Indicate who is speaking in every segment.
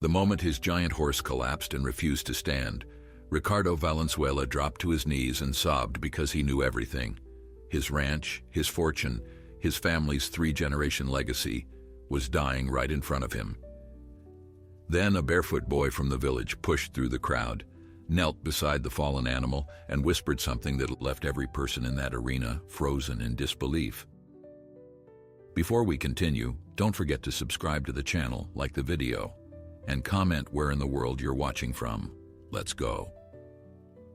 Speaker 1: The moment his giant horse collapsed and refused to stand, Ricardo Valenzuela dropped to his knees and sobbed because he knew everything. His ranch, his fortune, his family's three-generation legacy was dying right in front of him. Then a barefoot boy from the village pushed through the crowd, knelt beside the fallen animal, and whispered something that left every person in that arena frozen in disbelief. Before we continue, don't forget to subscribe to the channel, like the video, and comment where in the world you're watching from. Let's go.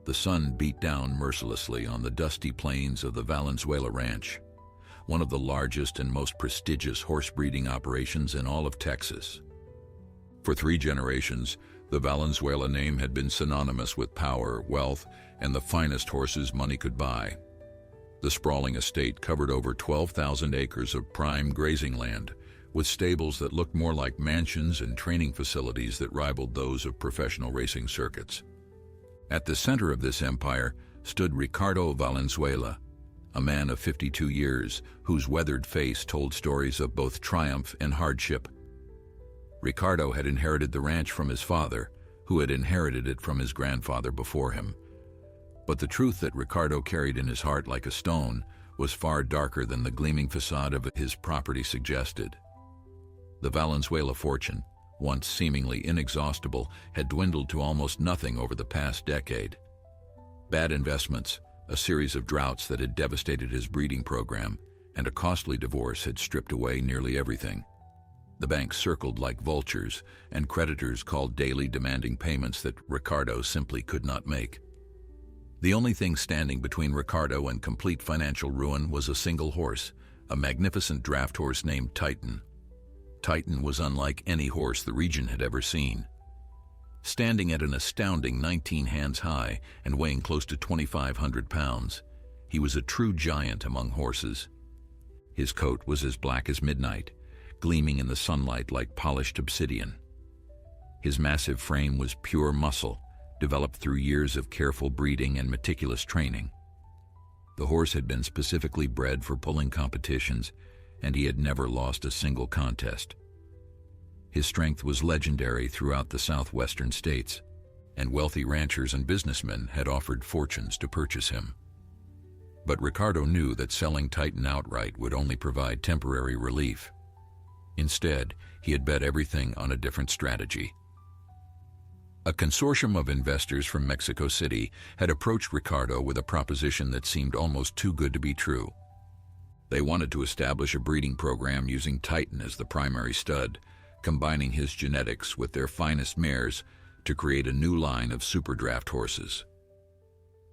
Speaker 1: The sun beat down mercilessly on the dusty plains of the Valenzuela Ranch, one of the largest and most prestigious horse breeding operations in all of Texas. For 3 generations, the Valenzuela name had been synonymous with power, wealth, and the finest horses money could buy. The sprawling estate covered over 12,000 acres of prime grazing land, with stables that looked more like mansions and training facilities that rivaled those of professional racing circuits. At the center of this empire stood Ricardo Valenzuela, a man of 52 years whose weathered face told stories of both triumph and hardship. Ricardo had inherited the ranch from his father, who had inherited it from his grandfather before him. But the truth that Ricardo carried in his heart like a stone was far darker than the gleaming facade of his property suggested. The Valenzuela fortune, once seemingly inexhaustible, had dwindled to almost nothing over the past decade. Bad investments, a series of droughts that had devastated his breeding program, and a costly divorce had stripped away nearly everything. The banks circled like vultures, and creditors called daily demanding payments that Ricardo simply could not make. The only thing standing between Ricardo and complete financial ruin was a single horse, a magnificent draft horse named Titan. Titan was unlike any horse the region had ever seen. Standing at an astounding 19 hands high and weighing close to 2,500 pounds, he was a true giant among horses. His coat was as black as midnight, gleaming in the sunlight like polished obsidian. His massive frame was pure muscle, developed through years of careful breeding and meticulous training. The horse had been specifically bred for pulling competitions, and he had never lost a single contest. His strength was legendary throughout the southwestern states, and wealthy ranchers and businessmen had offered fortunes to purchase him. But Ricardo knew that selling Titan outright would only provide temporary relief. Instead, he had bet everything on a different strategy. A consortium of investors from Mexico City had approached Ricardo with a proposition that seemed almost too good to be true. They wanted to establish a breeding program using Titan as the primary stud, combining his genetics with their finest mares to create a new line of super draft horses.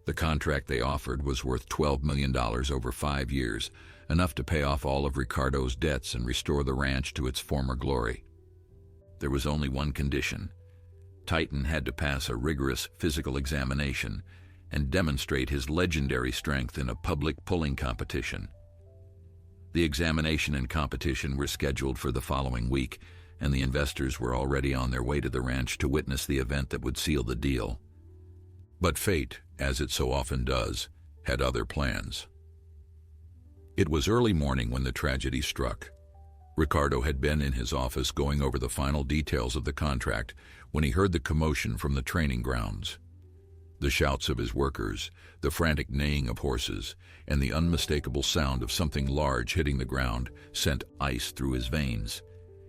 Speaker 1: The contract they offered was worth $12 million over 5 years, enough to pay off all of Ricardo's debts and restore the ranch to its former glory. There was only one condition. Titan had to pass a rigorous physical examination and demonstrate his legendary strength in a public pulling competition. The examination and competition were scheduled for the following week, and the investors were already on their way to the ranch to witness the event that would seal the deal. But fate, as it so often does, had other plans. It was early morning when the tragedy struck. Ricardo had been in his office going over the final details of the contract when he heard the commotion from the training grounds. The shouts of his workers, the frantic neighing of horses, and the unmistakable sound of something large hitting the ground sent ice through his veins.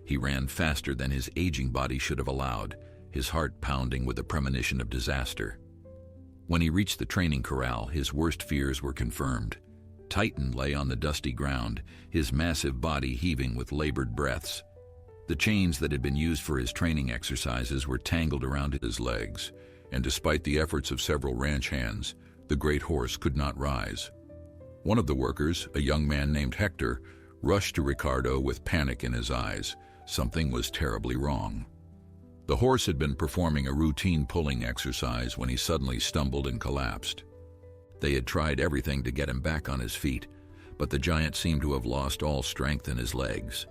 Speaker 1: He ran faster than his aging body should have allowed, his heart pounding with a premonition of disaster. When he reached the training corral, his worst fears were confirmed. Titan lay on the dusty ground, his massive body heaving with labored breaths. The chains that had been used for his training exercises were tangled around his legs, and despite the efforts of several ranch hands, the great horse could not rise. One of the workers, a young man named Hector, rushed to Ricardo with panic in his eyes. Something was terribly wrong. The horse had been performing a routine pulling exercise when he suddenly stumbled and collapsed. They had tried everything to get him back on his feet, but the giant seemed to have lost all strength in his legs.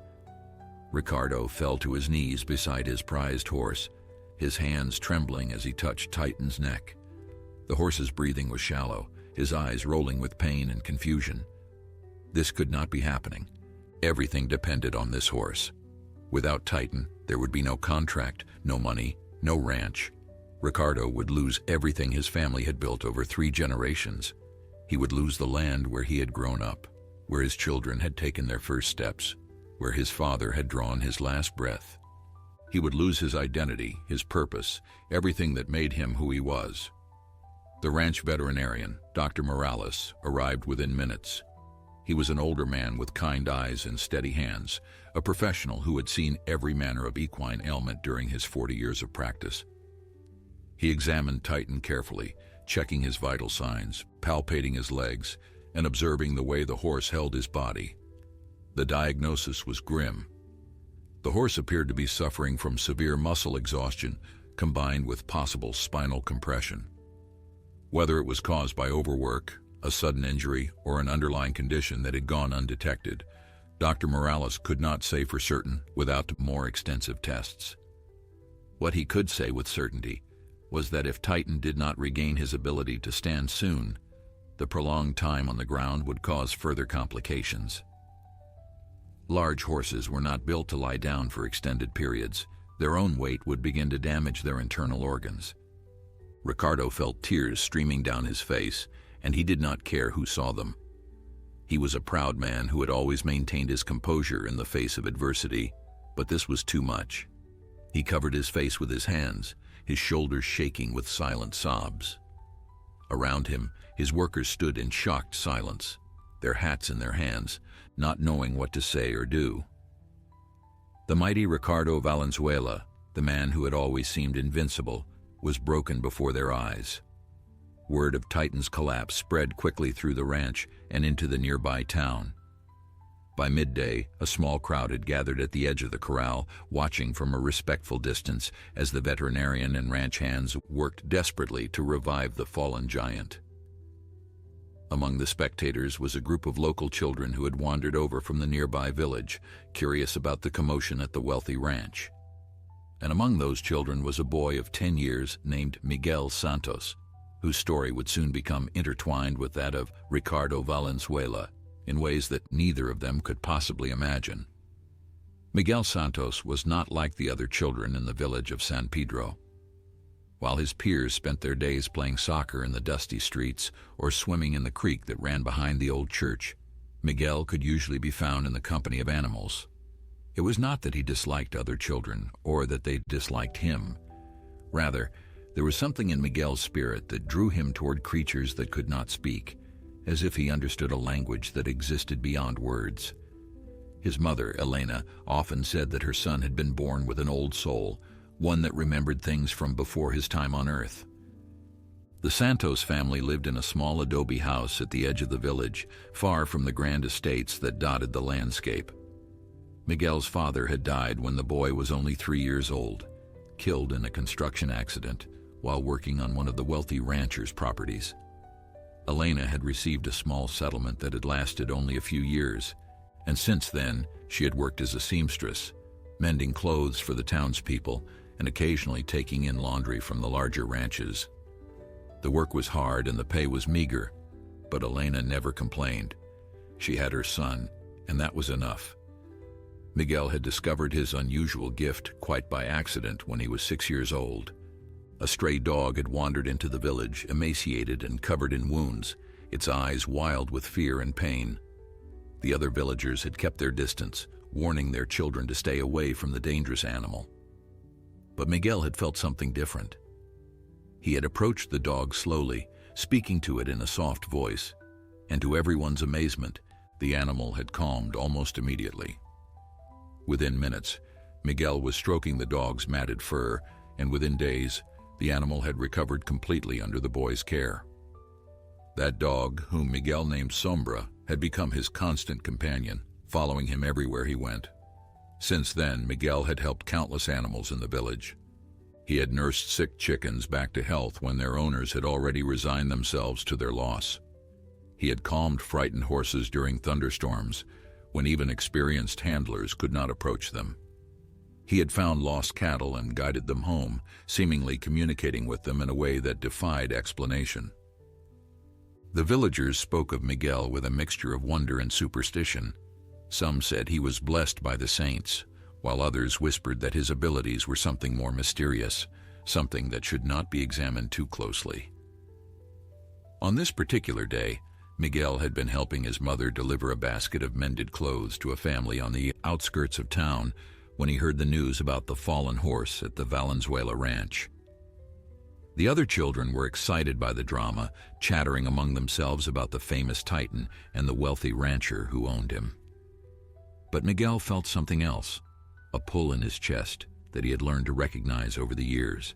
Speaker 1: Ricardo fell to his knees beside his prized horse, his hands trembling as he touched Titan's neck. The horse's breathing was shallow, his eyes rolling with pain and confusion. This could not be happening. Everything depended on this horse. Without Titan, there would be no contract, no money, no ranch. Ricardo would lose everything his family had built over 3 generations. He would lose the land where he had grown up, where his children had taken their first steps, where his father had drawn his last breath. He would lose his identity, his purpose, everything that made him who he was. The ranch veterinarian, Dr. Morales, arrived within minutes. He was an older man with kind eyes and steady hands, a professional who had seen every manner of equine ailment during his 40 years of practice. He examined Titan carefully, checking his vital signs, palpating his legs, and observing the way the horse held his body. The diagnosis was grim. The horse appeared to be suffering from severe muscle exhaustion combined with possible spinal compression. Whether it was caused by overwork, a sudden injury, or an underlying condition that had gone undetected, Dr. Morales could not say for certain without more extensive tests. What he could say with certainty was that if Titan did not regain his ability to stand soon, the prolonged time on the ground would cause further complications. Large horses were not built to lie down for extended periods. Their own weight would begin to damage their internal organs. Ricardo felt tears streaming down his face, and he did not care who saw them. He was a proud man who had always maintained his composure in the face of adversity, but this was too much. He covered his face with his hands, his shoulders shaking with silent sobs. Around him, his workers stood in shocked silence, their hats in their hands, not knowing what to say or do. The mighty Ricardo Valenzuela, the man who had always seemed invincible, was broken before their eyes. Word of Titan's collapse spread quickly through the ranch and into the nearby town. By midday, a small crowd had gathered at the edge of the corral, watching from a respectful distance as the veterinarian and ranch hands worked desperately to revive the fallen giant. Among the spectators was a group of local children who had wandered over from the nearby village, curious about the commotion at the wealthy ranch. And among those children was a boy of 10 years named Miguel Santos, whose story would soon become intertwined with that of Ricardo Valenzuela in ways that neither of them could possibly imagine. Miguel Santos was not like the other children in the village of San Pedro. While his peers spent their days playing soccer in the dusty streets or swimming in the creek that ran behind the old church, Miguel could usually be found in the company of animals. It was not that he disliked other children or that they disliked him. Rather, there was something in Miguel's spirit that drew him toward creatures that could not speak, as if he understood a language that existed beyond words. His mother, Elena, often said that her son had been born with an old soul, one that remembered things from before his time on Earth. The Santos family lived in a small adobe house at the edge of the village, far from the grand estates that dotted the landscape. Miguel's father had died when the boy was only 3 years old, killed in a construction accident while working on one of the wealthy ranchers' properties. Elena had received a small settlement that had lasted only a few years, and since then she had worked as a seamstress, mending clothes for the townspeople and occasionally taking in laundry from the larger ranches. The work was hard and the pay was meager, but Elena never complained. She had her son, and that was enough. Miguel had discovered his unusual gift quite by accident when he was 6 years old. A stray dog had wandered into the village, emaciated and covered in wounds, its eyes wild with fear and pain. The other villagers had kept their distance, warning their children to stay away from the dangerous animal. But Miguel had felt something different. He had approached the dog slowly, speaking to it in a soft voice, and to everyone's amazement, the animal had calmed almost immediately. Within minutes, Miguel was stroking the dog's matted fur, and within days, the animal had recovered completely under the boy's care. That dog, whom Miguel named Sombra, had become his constant companion, following him everywhere he went. Since then, Miguel had helped countless animals in the village. He had nursed sick chickens back to health when their owners had already resigned themselves to their loss. He had calmed frightened horses during thunderstorms, when even experienced handlers could not approach them. He had found lost cattle and guided them home, seemingly communicating with them in a way that defied explanation. The villagers spoke of Miguel with a mixture of wonder and superstition. Some said he was blessed by the saints, while others whispered that his abilities were something more mysterious, something that should not be examined too closely. On this particular day, Miguel had been helping his mother deliver a basket of mended clothes to a family on the outskirts of town when he heard the news about the fallen horse at the Valenzuela ranch. The other children were excited by the drama, chattering among themselves about the famous Titan and the wealthy rancher who owned him. But Miguel felt something else, a pull in his chest that he had learned to recognize over the years.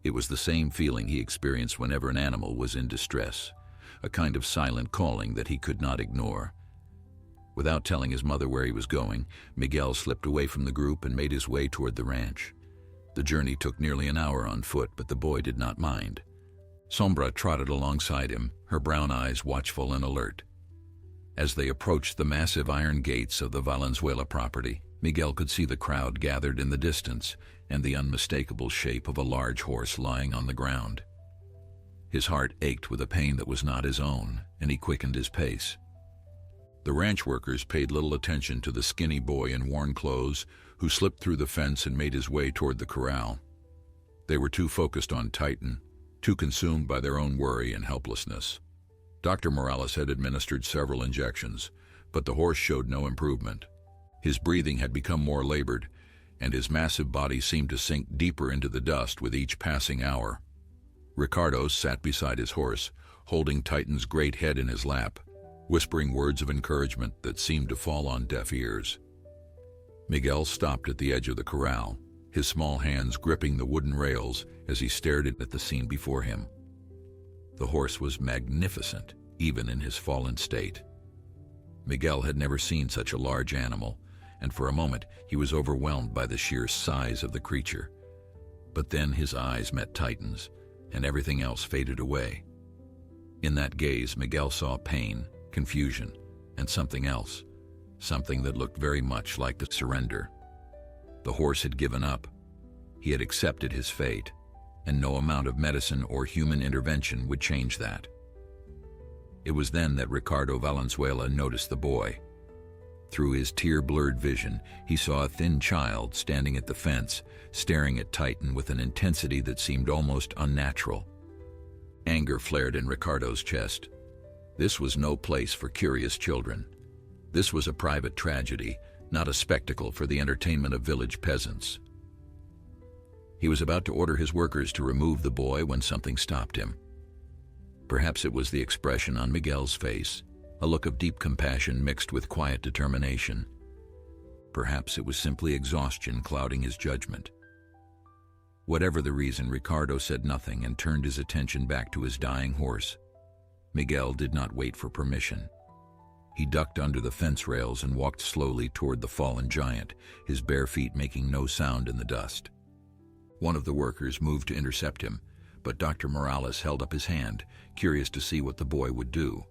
Speaker 1: It was the same feeling he experienced whenever an animal was in distress, a kind of silent calling that he could not ignore. Without telling his mother where he was going, Miguel slipped away from the group and made his way toward the ranch. The journey took nearly an hour on foot, but the boy did not mind. Sombra trotted alongside him, her brown eyes watchful and alert. As they approached the massive iron gates of the Valenzuela property, Miguel could see the crowd gathered in the distance and the unmistakable shape of a large horse lying on the ground. His heart ached with a pain that was not his own, and he quickened his pace. The ranch workers paid little attention to the skinny boy in worn clothes who slipped through the fence and made his way toward the corral. They were too focused on Titan, too consumed by their own worry and helplessness. Dr. Morales had administered several injections, but the horse showed no improvement. His breathing had become more labored, and his massive body seemed to sink deeper into the dust with each passing hour. Ricardo sat beside his horse, holding Titan's great head in his lap, whispering words of encouragement that seemed to fall on deaf ears. Miguel stopped at the edge of the corral, his small hands gripping the wooden rails as he stared at the scene before him. The horse was magnificent, even in his fallen state. Miguel had never seen such a large animal, and for a moment he was overwhelmed by the sheer size of the creature. But then his eyes met Titan's, and everything else faded away. In that gaze, Miguel saw pain, confusion, and something else, something that looked very much like the surrender. The horse had given up. He had accepted his fate, and no amount of medicine or human intervention would change that. It was then that Ricardo Valenzuela noticed the boy. Through his tear-blurred vision, he saw a thin child standing at the fence, staring at Titan with an intensity that seemed almost unnatural. Anger flared in Ricardo's chest. This was no place for curious children. This was a private tragedy, not a spectacle for the entertainment of village peasants. He was about to order his workers to remove the boy when something stopped him. Perhaps it was the expression on Miguel's face, a look of deep compassion mixed with quiet determination. Perhaps it was simply exhaustion clouding his judgment. Whatever the reason, Ricardo said nothing and turned his attention back to his dying horse. Miguel did not wait for permission. He ducked under the fence rails and walked slowly toward the fallen giant, his bare feet making no sound in the dust. One of the workers moved to intercept him, but Dr. Morales held up his hand, curious to see what the boy would do.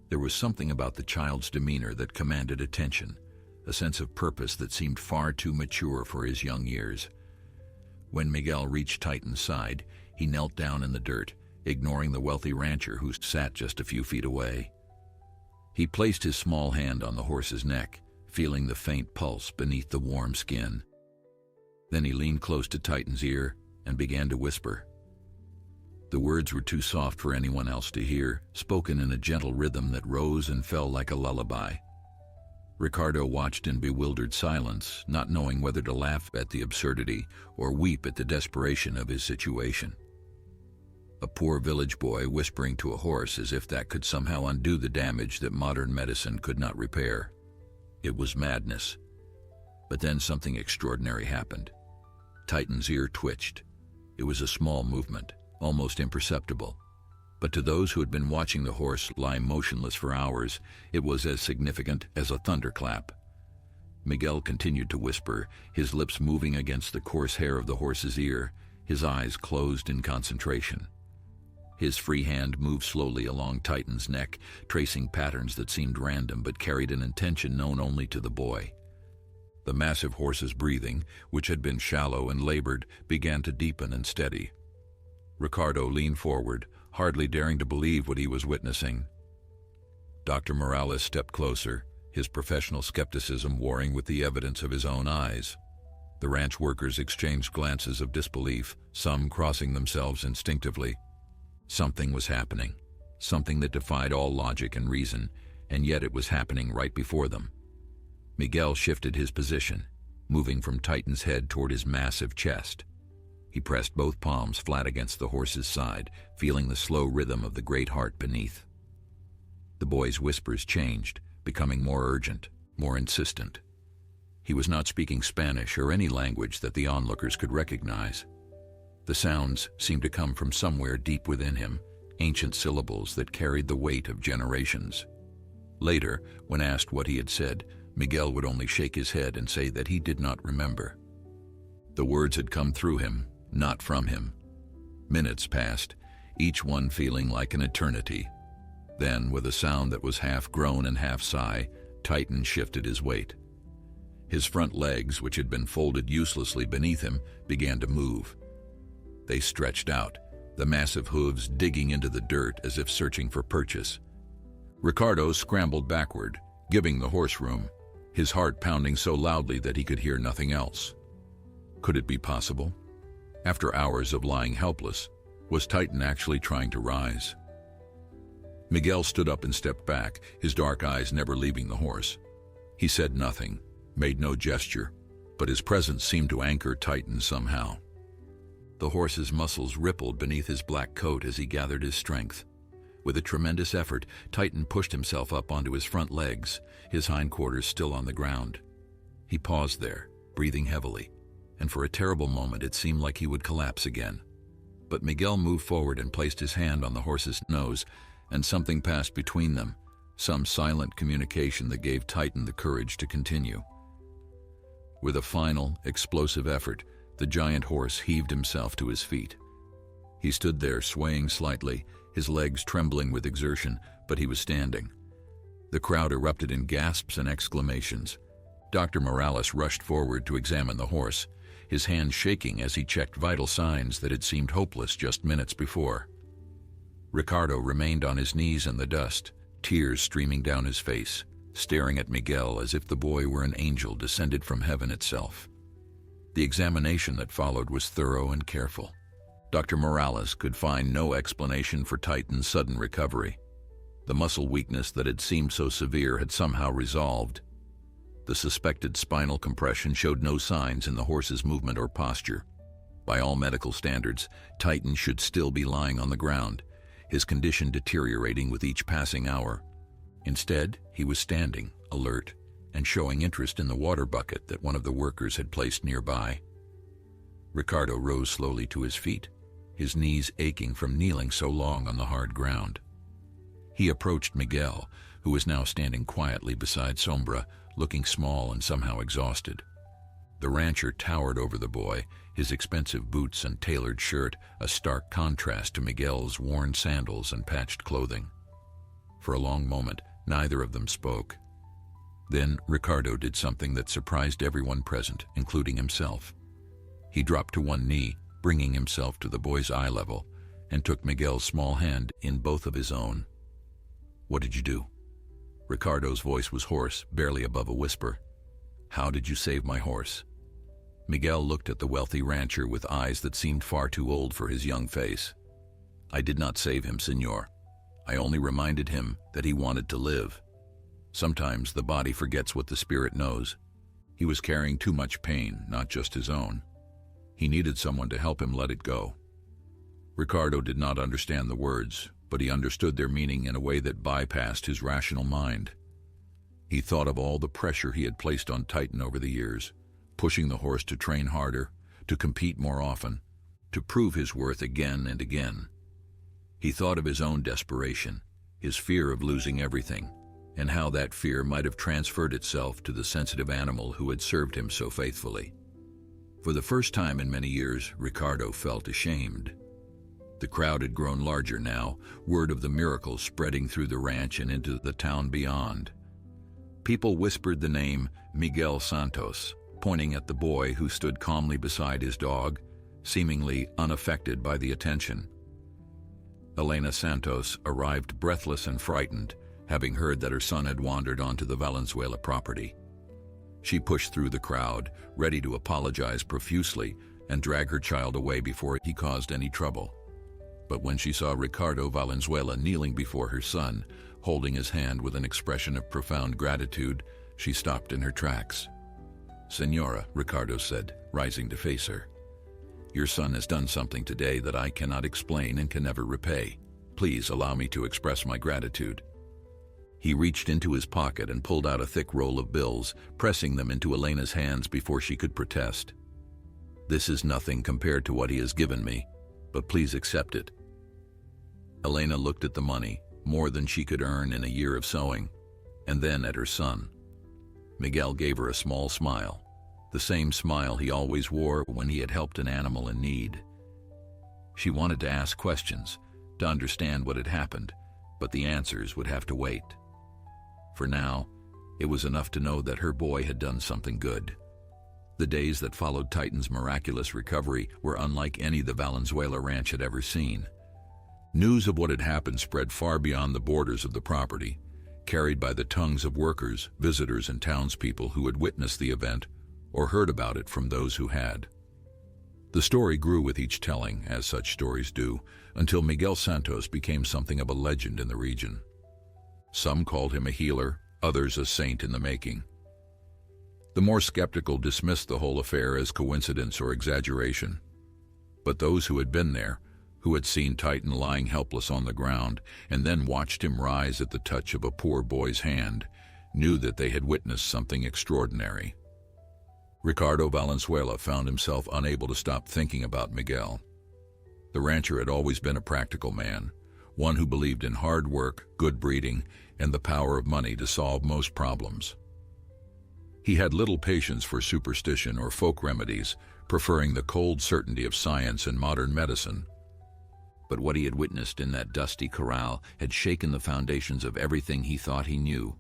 Speaker 1: There was something about the child's demeanor that commanded attention, a sense of purpose that seemed far too mature for his young years. When Miguel reached Titan's side, he knelt down in the dirt, ignoring the wealthy rancher who sat just a few feet away. He placed his small hand on the horse's neck, feeling the faint pulse beneath the warm skin. Then he leaned close to Titan's ear and began to whisper. The words were too soft for anyone else to hear, spoken in a gentle rhythm that rose and fell like a lullaby. Ricardo watched in bewildered silence, not knowing whether to laugh at the absurdity or weep at the desperation of his situation. A poor village boy whispering to a horse as if that could somehow undo the damage that modern medicine could not repair. It was madness. But then something extraordinary happened. Titan's ear twitched. It was a small movement, almost imperceptible. But to those who had been watching the horse lie motionless for hours, it was as significant as a thunderclap. Miguel continued to whisper, his lips moving against the coarse hair of the horse's ear, his eyes closed in concentration. His free hand moved slowly along Titan's neck, tracing patterns that seemed random but carried an intention known only to the boy. The massive horse's breathing, which had been shallow and labored, began to deepen and steady. Ricardo leaned forward, hardly daring to believe what he was witnessing. Dr. Morales stepped closer, his professional skepticism warring with the evidence of his own eyes. The ranch workers exchanged glances of disbelief, some crossing themselves instinctively. Something was happening, something that defied all logic and reason, and yet it was happening right before them. Miguel shifted his position, moving from Titan's head toward his massive chest. He pressed both palms flat against the horse's side, feeling the slow rhythm of the great heart beneath. The boy's whispers changed, becoming more urgent, more insistent. He was not speaking Spanish or any language that the onlookers could recognize. The sounds seemed to come from somewhere deep within him, ancient syllables that carried the weight of generations. Later, when asked what he had said, Miguel would only shake his head and say that he did not remember. The words had come through him, not from him. Minutes passed, each one feeling like an eternity. Then, with a sound that was half groan and half sigh, Titan shifted his weight. His front legs, which had been folded uselessly beneath him, began to move. They stretched out, the massive hooves digging into the dirt as if searching for purchase. Ricardo scrambled backward, giving the horse room, his heart pounding so loudly that he could hear nothing else. Could it be possible? After hours of lying helpless, was Titan actually trying to rise? Miguel stood up and stepped back, his dark eyes never leaving the horse. He said nothing, made no gesture, but his presence seemed to anchor Titan somehow. The horse's muscles rippled beneath his black coat as he gathered his strength. With a tremendous effort, Titan pushed himself up onto his front legs, his hindquarters still on the ground. He paused there, breathing heavily, and for a terrible moment it seemed like he would collapse again. But Miguel moved forward and placed his hand on the horse's nose, and something passed between them, some silent communication that gave Titan the courage to continue. With a final, explosive effort, the giant horse heaved himself to his feet. He stood there swaying slightly, his legs trembling with exertion, but he was standing. The crowd erupted in gasps and exclamations. Dr. Morales rushed forward to examine the horse, his hands shaking as he checked vital signs that had seemed hopeless just minutes before. Ricardo remained on his knees in the dust, tears streaming down his face, staring at Miguel as if the boy were an angel descended from heaven itself. The examination that followed was thorough and careful. Dr. Morales could find no explanation for Titan's sudden recovery. The muscle weakness that had seemed so severe had somehow resolved. The suspected spinal compression showed no signs in the horse's movement or posture. By all medical standards, Titan should still be lying on the ground, his condition deteriorating with each passing hour. Instead, he was standing, alert, and showing interest in the water bucket that one of the workers had placed nearby. Ricardo rose slowly to his feet, his knees aching from kneeling so long on the hard ground. He approached Miguel, who was now standing quietly beside Sombra, looking small and somehow exhausted. The rancher towered over the boy, his expensive boots and tailored shirt a stark contrast to Miguel's worn sandals and patched clothing. For a long moment, neither of them spoke. Then Ricardo did something that surprised everyone present, including himself. He dropped to one knee, bringing himself to the boy's eye level, and took Miguel's small hand in both of his own. "What did you do?" Ricardo's voice was hoarse, barely above a whisper. "How did you save my horse?" Miguel looked at the wealthy rancher with eyes that seemed far too old for his young face. "I did not save him, senor. I only reminded him that he wanted to live. Sometimes the body forgets what the spirit knows. He was carrying too much pain, not just his own. He needed someone to help him let it go." Ricardo did not understand the words, but he understood their meaning in a way that bypassed his rational mind. He thought of all the pressure he had placed on Titan over the years, pushing the horse to train harder, to compete more often, to prove his worth again and again. He thought of his own desperation, his fear of losing everything, and how that fear might have transferred itself to the sensitive animal who had served him so faithfully. For the first time in many years, Ricardo felt ashamed. The crowd had grown larger now, word of the miracle spreading through the ranch and into the town beyond. People whispered the name Miguel Santos, pointing at the boy who stood calmly beside his dog, seemingly unaffected by the attention. Elena Santos arrived breathless and frightened, having heard that her son had wandered onto the Valenzuela property. She pushed through the crowd, ready to apologize profusely and drag her child away before he caused any trouble. But when she saw Ricardo Valenzuela kneeling before her son, holding his hand with an expression of profound gratitude, she stopped in her tracks. "Senora," Ricardo said, rising to face her, "your son has done something today that I cannot explain and can never repay. Please allow me to express my gratitude." He reached into his pocket and pulled out a thick roll of bills, pressing them into Elena's hands before she could protest. "This is nothing compared to what he has given me, but please accept it." Elena looked at the money, more than she could earn in a year of sewing, and then at her son. Miguel gave her a small smile, the same smile he always wore when he had helped an animal in need. She wanted to ask questions, to understand what had happened, but the answers would have to wait. For now, it was enough to know that her boy had done something good. The days that followed Titan's miraculous recovery were unlike any the Valenzuela ranch had ever seen. News of what had happened spread far beyond the borders of the property, carried by the tongues of workers, visitors, and townspeople who had witnessed the event or heard about it from those who had. The story grew with each telling, as such stories do, until Miguel Santos became something of a legend in the region. Some called him a healer, others a saint in the making. The more skeptical dismissed the whole affair as coincidence or exaggeration. But those who had been there, who had seen Titan lying helpless on the ground and then watched him rise at the touch of a poor boy's hand, knew that they had witnessed something extraordinary. Ricardo Valenzuela found himself unable to stop thinking about Miguel. The rancher had always been a practical man, one who believed in hard work, good breeding, and the power of money to solve most problems. He had little patience for superstition or folk remedies, preferring the cold certainty of science and modern medicine. But what he had witnessed in that dusty corral had shaken the foundations of everything he thought he knew.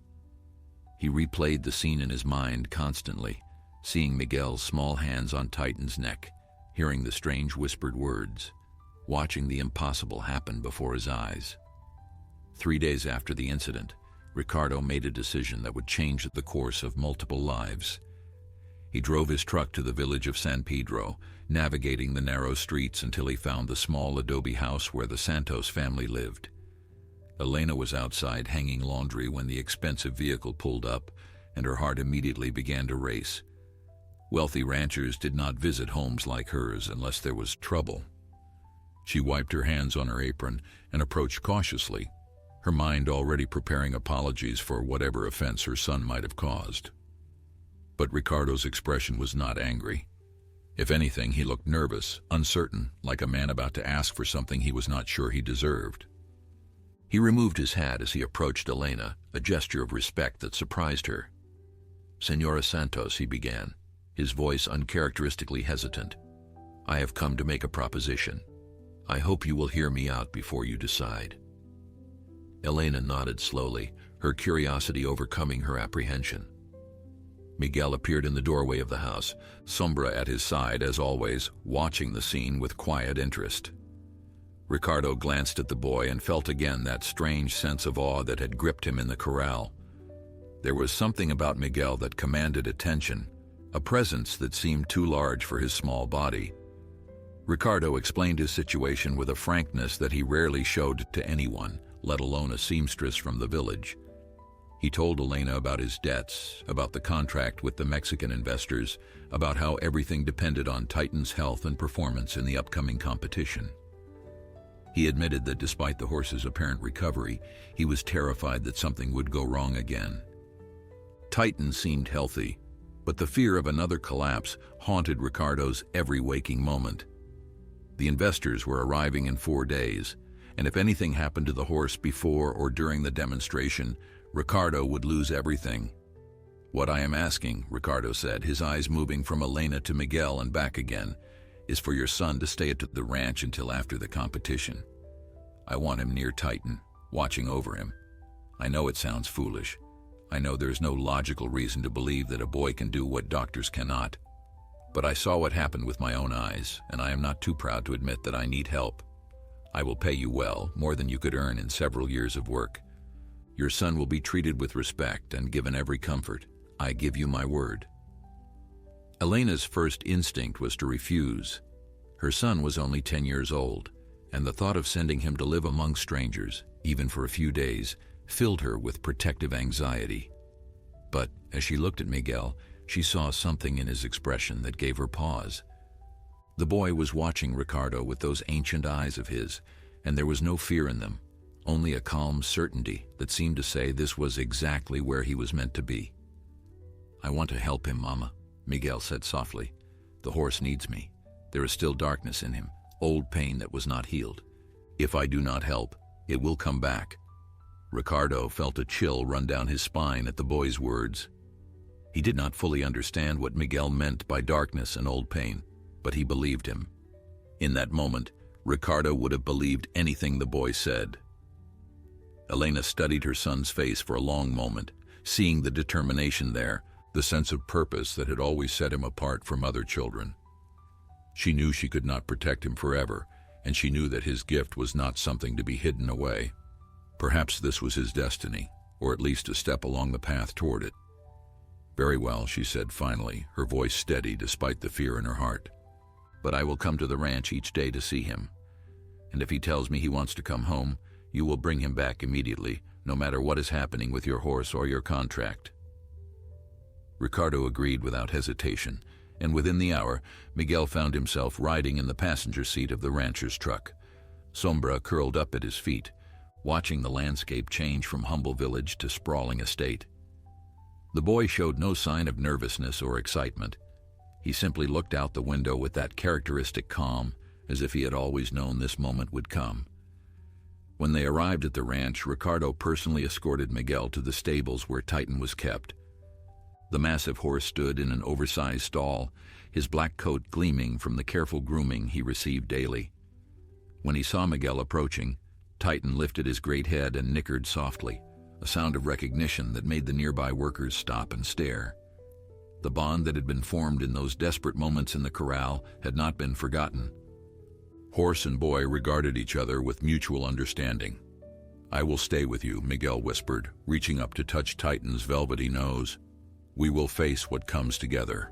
Speaker 1: He replayed the scene in his mind constantly, seeing Miguel's small hands on Titan's neck, hearing the strange whispered words, watching the impossible happen before his eyes. 3 days after the incident, Ricardo made a decision that would change the course of multiple lives. He drove his truck to the village of San Pedro, navigating the narrow streets until he found the small adobe house where the Santos family lived. Elena was outside hanging laundry when the expensive vehicle pulled up, and her heart immediately began to race. Wealthy ranchers did not visit homes like hers unless there was trouble. She wiped her hands on her apron and approached cautiously, her mind already preparing apologies for whatever offense her son might have caused. But Ricardo's expression was not angry. If anything, he looked nervous, uncertain, like a man about to ask for something he was not sure he deserved. He removed his hat as he approached Elena, a gesture of respect that surprised her. "Senora Santos," he began, his voice uncharacteristically hesitant, "I have come to make a proposition. I hope you will hear me out before you decide." Elena nodded slowly, her curiosity overcoming her apprehension. Miguel appeared in the doorway of the house, Sombra at his side as always, watching the scene with quiet interest. Ricardo glanced at the boy and felt again that strange sense of awe that had gripped him in the corral. There was something about Miguel that commanded attention, a presence that seemed too large for his small body. Ricardo explained his situation with a frankness that he rarely showed to anyone, let alone a seamstress from the village. He told Elena about his debts, about the contract with the Mexican investors, about how everything depended on Titan's health and performance in the upcoming competition. He admitted that despite the horse's apparent recovery, he was terrified that something would go wrong again. Titan seemed healthy, but the fear of another collapse haunted Ricardo's every waking moment. The investors were arriving in 4 days, and if anything happened to the horse before or during the demonstration, Ricardo would lose everything. "What I am asking," Ricardo said, his eyes moving from Elena to Miguel and back again, "is for your son to stay at the ranch until after the competition. I want him near Titan, watching over him. I know it sounds foolish. I know there's no logical reason to believe that a boy can do what doctors cannot. But I saw what happened with my own eyes, and I am not too proud to admit that I need help. I will pay you well, more than you could earn in several years of work. Your son will be treated with respect and given every comfort. I give you my word." Elena's first instinct was to refuse. Her son was only 10 years old, and the thought of sending him to live among strangers, even for a few days, filled her with protective anxiety. But as she looked at Miguel, she saw something in his expression that gave her pause. The boy was watching Ricardo with those ancient eyes of his, and there was no fear in them, only a calm certainty that seemed to say this was exactly where he was meant to be. "I want to help him, Mama," Miguel said softly. "The horse needs me. There is still darkness in him, old pain that was not healed. If I do not help, it will come back." Ricardo felt a chill run down his spine at the boy's words. He did not fully understand what Miguel meant by darkness and old pain, but he believed him. In that moment, Ricardo would have believed anything the boy said. Elena studied her son's face for a long moment, seeing the determination there, the sense of purpose that had always set him apart from other children. She knew she could not protect him forever, and she knew that his gift was not something to be hidden away. Perhaps this was his destiny, or at least a step along the path toward it. "Very well," she said finally, her voice steady despite the fear in her heart. "But I will come to the ranch each day to see him. And if he tells me he wants to come home, you will bring him back immediately, no matter what is happening with your horse or your contract." Ricardo agreed without hesitation, and within the hour, Miguel found himself riding in the passenger seat of the rancher's truck. Sombra curled up at his feet, watching the landscape change from humble village to sprawling estate. The boy showed no sign of nervousness or excitement. He simply looked out the window with that characteristic calm, as if he had always known this moment would come. When they arrived at the ranch, Ricardo personally escorted Miguel to the stables where Titan was kept. The massive horse stood in an oversized stall, his black coat gleaming from the careful grooming he received daily. When he saw Miguel approaching, Titan lifted his great head and nickered softly, a sound of recognition that made the nearby workers stop and stare. The bond that had been formed in those desperate moments in the corral had not been forgotten. Horse and boy regarded each other with mutual understanding. "I will stay with you," Miguel whispered, reaching up to touch Titan's velvety nose. "We will face what comes together."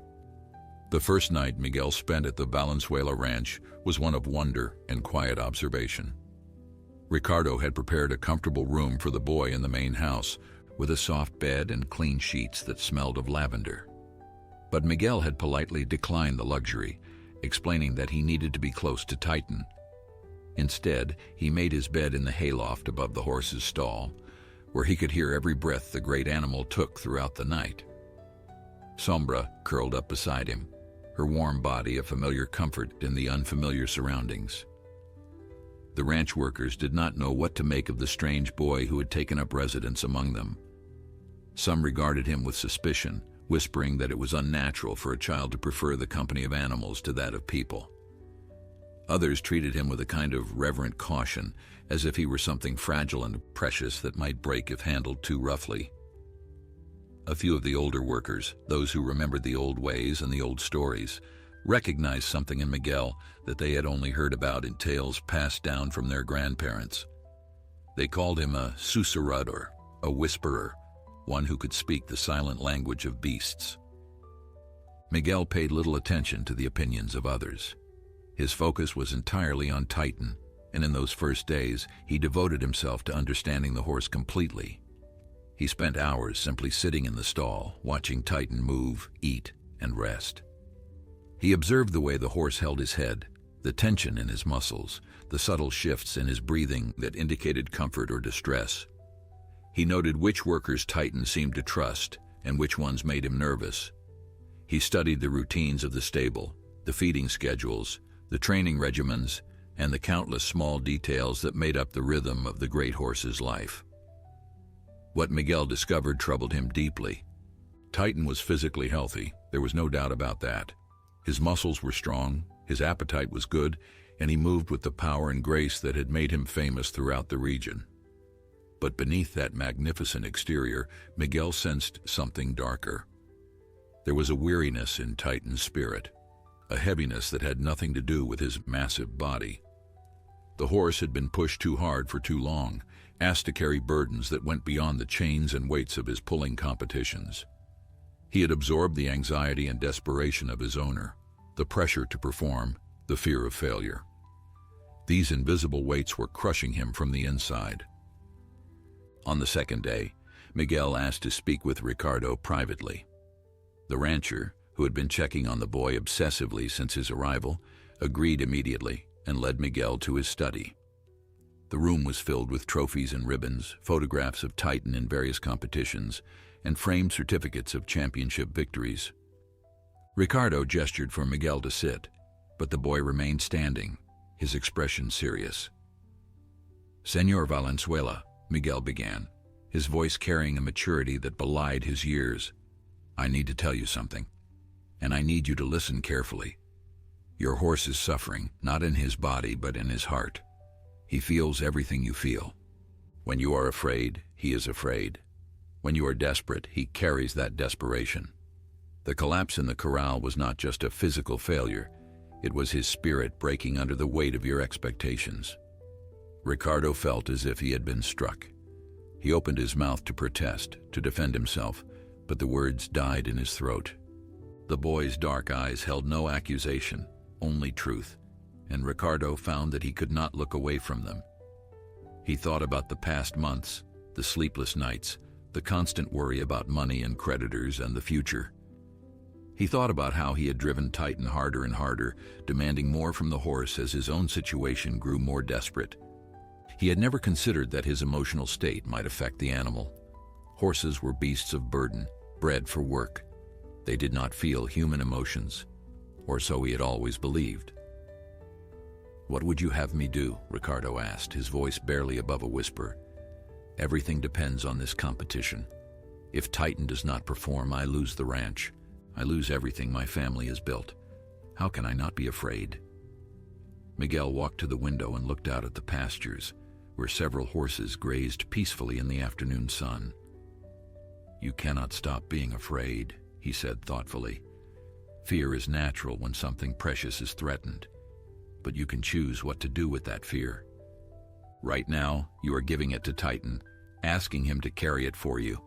Speaker 1: The first night Miguel spent at the Valenzuela ranch was one of wonder and quiet observation. Ricardo had prepared a comfortable room for the boy in the main house, with a soft bed and clean sheets that smelled of lavender. But Miguel had politely declined the luxury, explaining that he needed to be close to Titan. Instead, he made his bed in the hayloft above the horse's stall, where he could hear every breath the great animal took throughout the night. Sombra curled up beside him, her warm body a familiar comfort in the unfamiliar surroundings. The ranch workers did not know what to make of the strange boy who had taken up residence among them. Some regarded him with suspicion, whispering that it was unnatural for a child to prefer the company of animals to that of people. Others treated him with a kind of reverent caution, as if he were something fragile and precious that might break if handled too roughly. A few of the older workers, those who remembered the old ways and the old stories, recognized something in Miguel that they had only heard about in tales passed down from their grandparents. They called him a susurrador, a whisperer, one who could speak the silent language of beasts. Miguel paid little attention to the opinions of others. His focus was entirely on Titan, and in those first days he devoted himself to understanding the horse completely. He spent hours simply sitting in the stall, watching Titan move, eat, and rest. He observed the way the horse held his head, the tension in his muscles, the subtle shifts in his breathing that indicated comfort or distress. He noted which workers Titan seemed to trust and which ones made him nervous. He studied the routines of the stable, the feeding schedules, the training regimens, and the countless small details that made up the rhythm of the great horse's life. What Miguel discovered troubled him deeply. Titan was physically healthy, there was no doubt about that. His muscles were strong, his appetite was good, and he moved with the power and grace that had made him famous throughout the region. But beneath that magnificent exterior, Miguel sensed something darker. There was a weariness in Titan's spirit, a heaviness that had nothing to do with his massive body. The horse had been pushed too hard for too long, asked to carry burdens that went beyond the chains and weights of his pulling competitions. He had absorbed the anxiety and desperation of his owner, the pressure to perform, the fear of failure. These invisible weights were crushing him from the inside. On the second day, Miguel asked to speak with Ricardo privately. The rancher, who had been checking on the boy obsessively since his arrival, agreed immediately and led Miguel to his study. The room was filled with trophies and ribbons, photographs of Titan in various competitions, and framed certificates of championship victories. Ricardo gestured for Miguel to sit, but the boy remained standing, his expression serious. "Señor Valenzuela," Miguel began, his voice carrying a maturity that belied his years, "I need to tell you something, and I need you to listen carefully. Your horse is suffering, not in his body but in his heart. He feels everything you feel. When you are afraid, he is afraid. When you are desperate, he carries that desperation. The collapse in the corral was not just a physical failure, it was his spirit breaking under the weight of your expectations." Ricardo felt as if he had been struck. He opened his mouth to protest, to defend himself, but the words died in his throat. The boy's dark eyes held no accusation, only truth, and Ricardo found that he could not look away from them. He thought about the past months, the sleepless nights, the constant worry about money and creditors and the future. He thought about how he had driven Titan harder and harder, demanding more from the horse as his own situation grew more desperate. He had never considered that his emotional state might affect the animal. Horses were beasts of burden, bred for work. They did not feel human emotions, or so he had always believed. "What would you have me do?" Ricardo asked, his voice barely above a whisper. "Everything depends on this competition. If Titan does not perform, I lose the ranch. I lose everything my family has built. How can I not be afraid?" Miguel walked to the window and looked out at the pastures, where several horses grazed peacefully in the afternoon sun. "You cannot stop being afraid," he said thoughtfully. "Fear is natural when something precious is threatened, but you can choose what to do with that fear. Right now, you are giving it to Titan, asking him to carry it for you.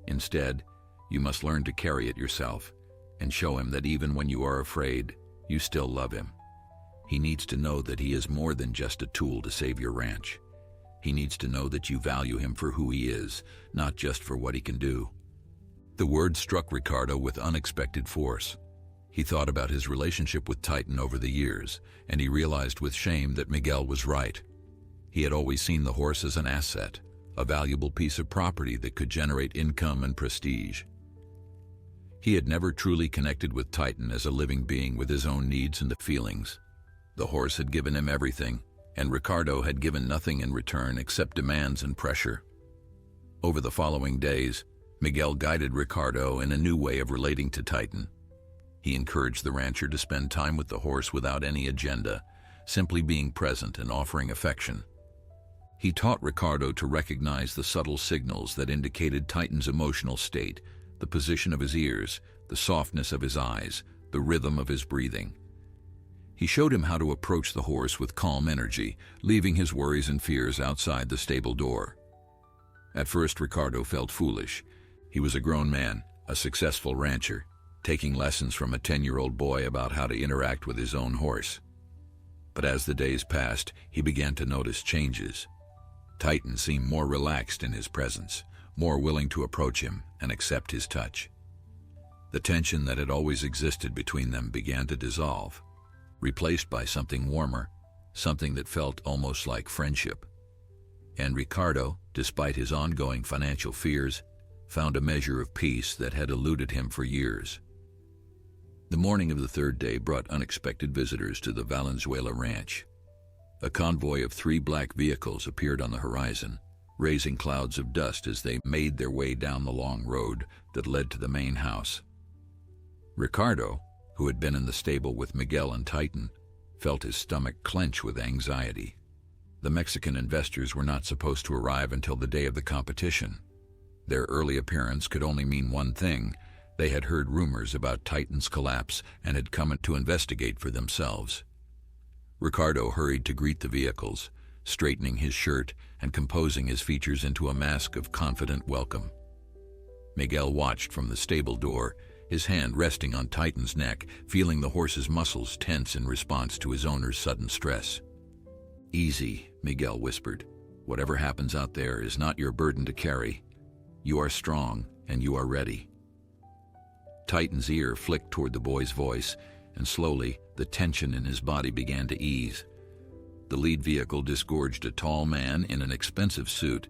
Speaker 1: Instead, you must learn to carry it yourself and show him that even when you are afraid, you still love him. He needs to know that he is more than just a tool to save your ranch. He needs to know that you value him for who he is, not just for what he can do." The words struck Ricardo with unexpected force. He thought about his relationship with Titan over the years, and he realized with shame that Miguel was right. He had always seen the horse as an asset, a valuable piece of property that could generate income and prestige. He had never truly connected with Titan as a living being with his own needs and feelings. The horse had given him everything, and Ricardo had given nothing in return except demands and pressure. Over the following days, Miguel guided Ricardo in a new way of relating to Titan. He encouraged the rancher to spend time with the horse without any agenda, simply being present and offering affection. He taught Ricardo to recognize the subtle signals that indicated Titan's emotional state, the position of his ears, the softness of his eyes, the rhythm of his breathing. He showed him how to approach the horse with calm energy, leaving his worries and fears outside the stable door. At first, Ricardo felt foolish. He was a grown man, a successful rancher, taking lessons from a 10-year-old boy about how to interact with his own horse. But as the days passed, he began to notice changes. Titan seemed more relaxed in his presence, more willing to approach him and accept his touch. The tension that had always existed between them began to dissolve, replaced by something warmer, something that felt almost like friendship. And Ricardo, despite his ongoing financial fears, found a measure of peace that had eluded him for years. The morning of the third day brought unexpected visitors to the Valenzuela ranch. A convoy of 3 black vehicles appeared on the horizon, raising clouds of dust as they made their way down the long road that led to the main house. Ricardo, who had been in the stable with Miguel and Titan, felt his stomach clench with anxiety. The Mexican investors were not supposed to arrive until the day of the competition. Their early appearance could only mean one thing: they had heard rumors about Titan's collapse and had come to investigate for themselves. Ricardo hurried to greet the vehicles, straightening his shirt and composing his features into a mask of confident welcome. Miguel watched from the stable door, his hand resting on Titan's neck, feeling the horse's muscles tense in response to his owner's sudden stress. "Easy," Miguel whispered. "Whatever happens out there is not your burden to carry. You are strong, and you are ready." Titan's ear flicked toward the boy's voice, and slowly, the tension in his body began to ease. The lead vehicle disgorged a tall man in an expensive suit,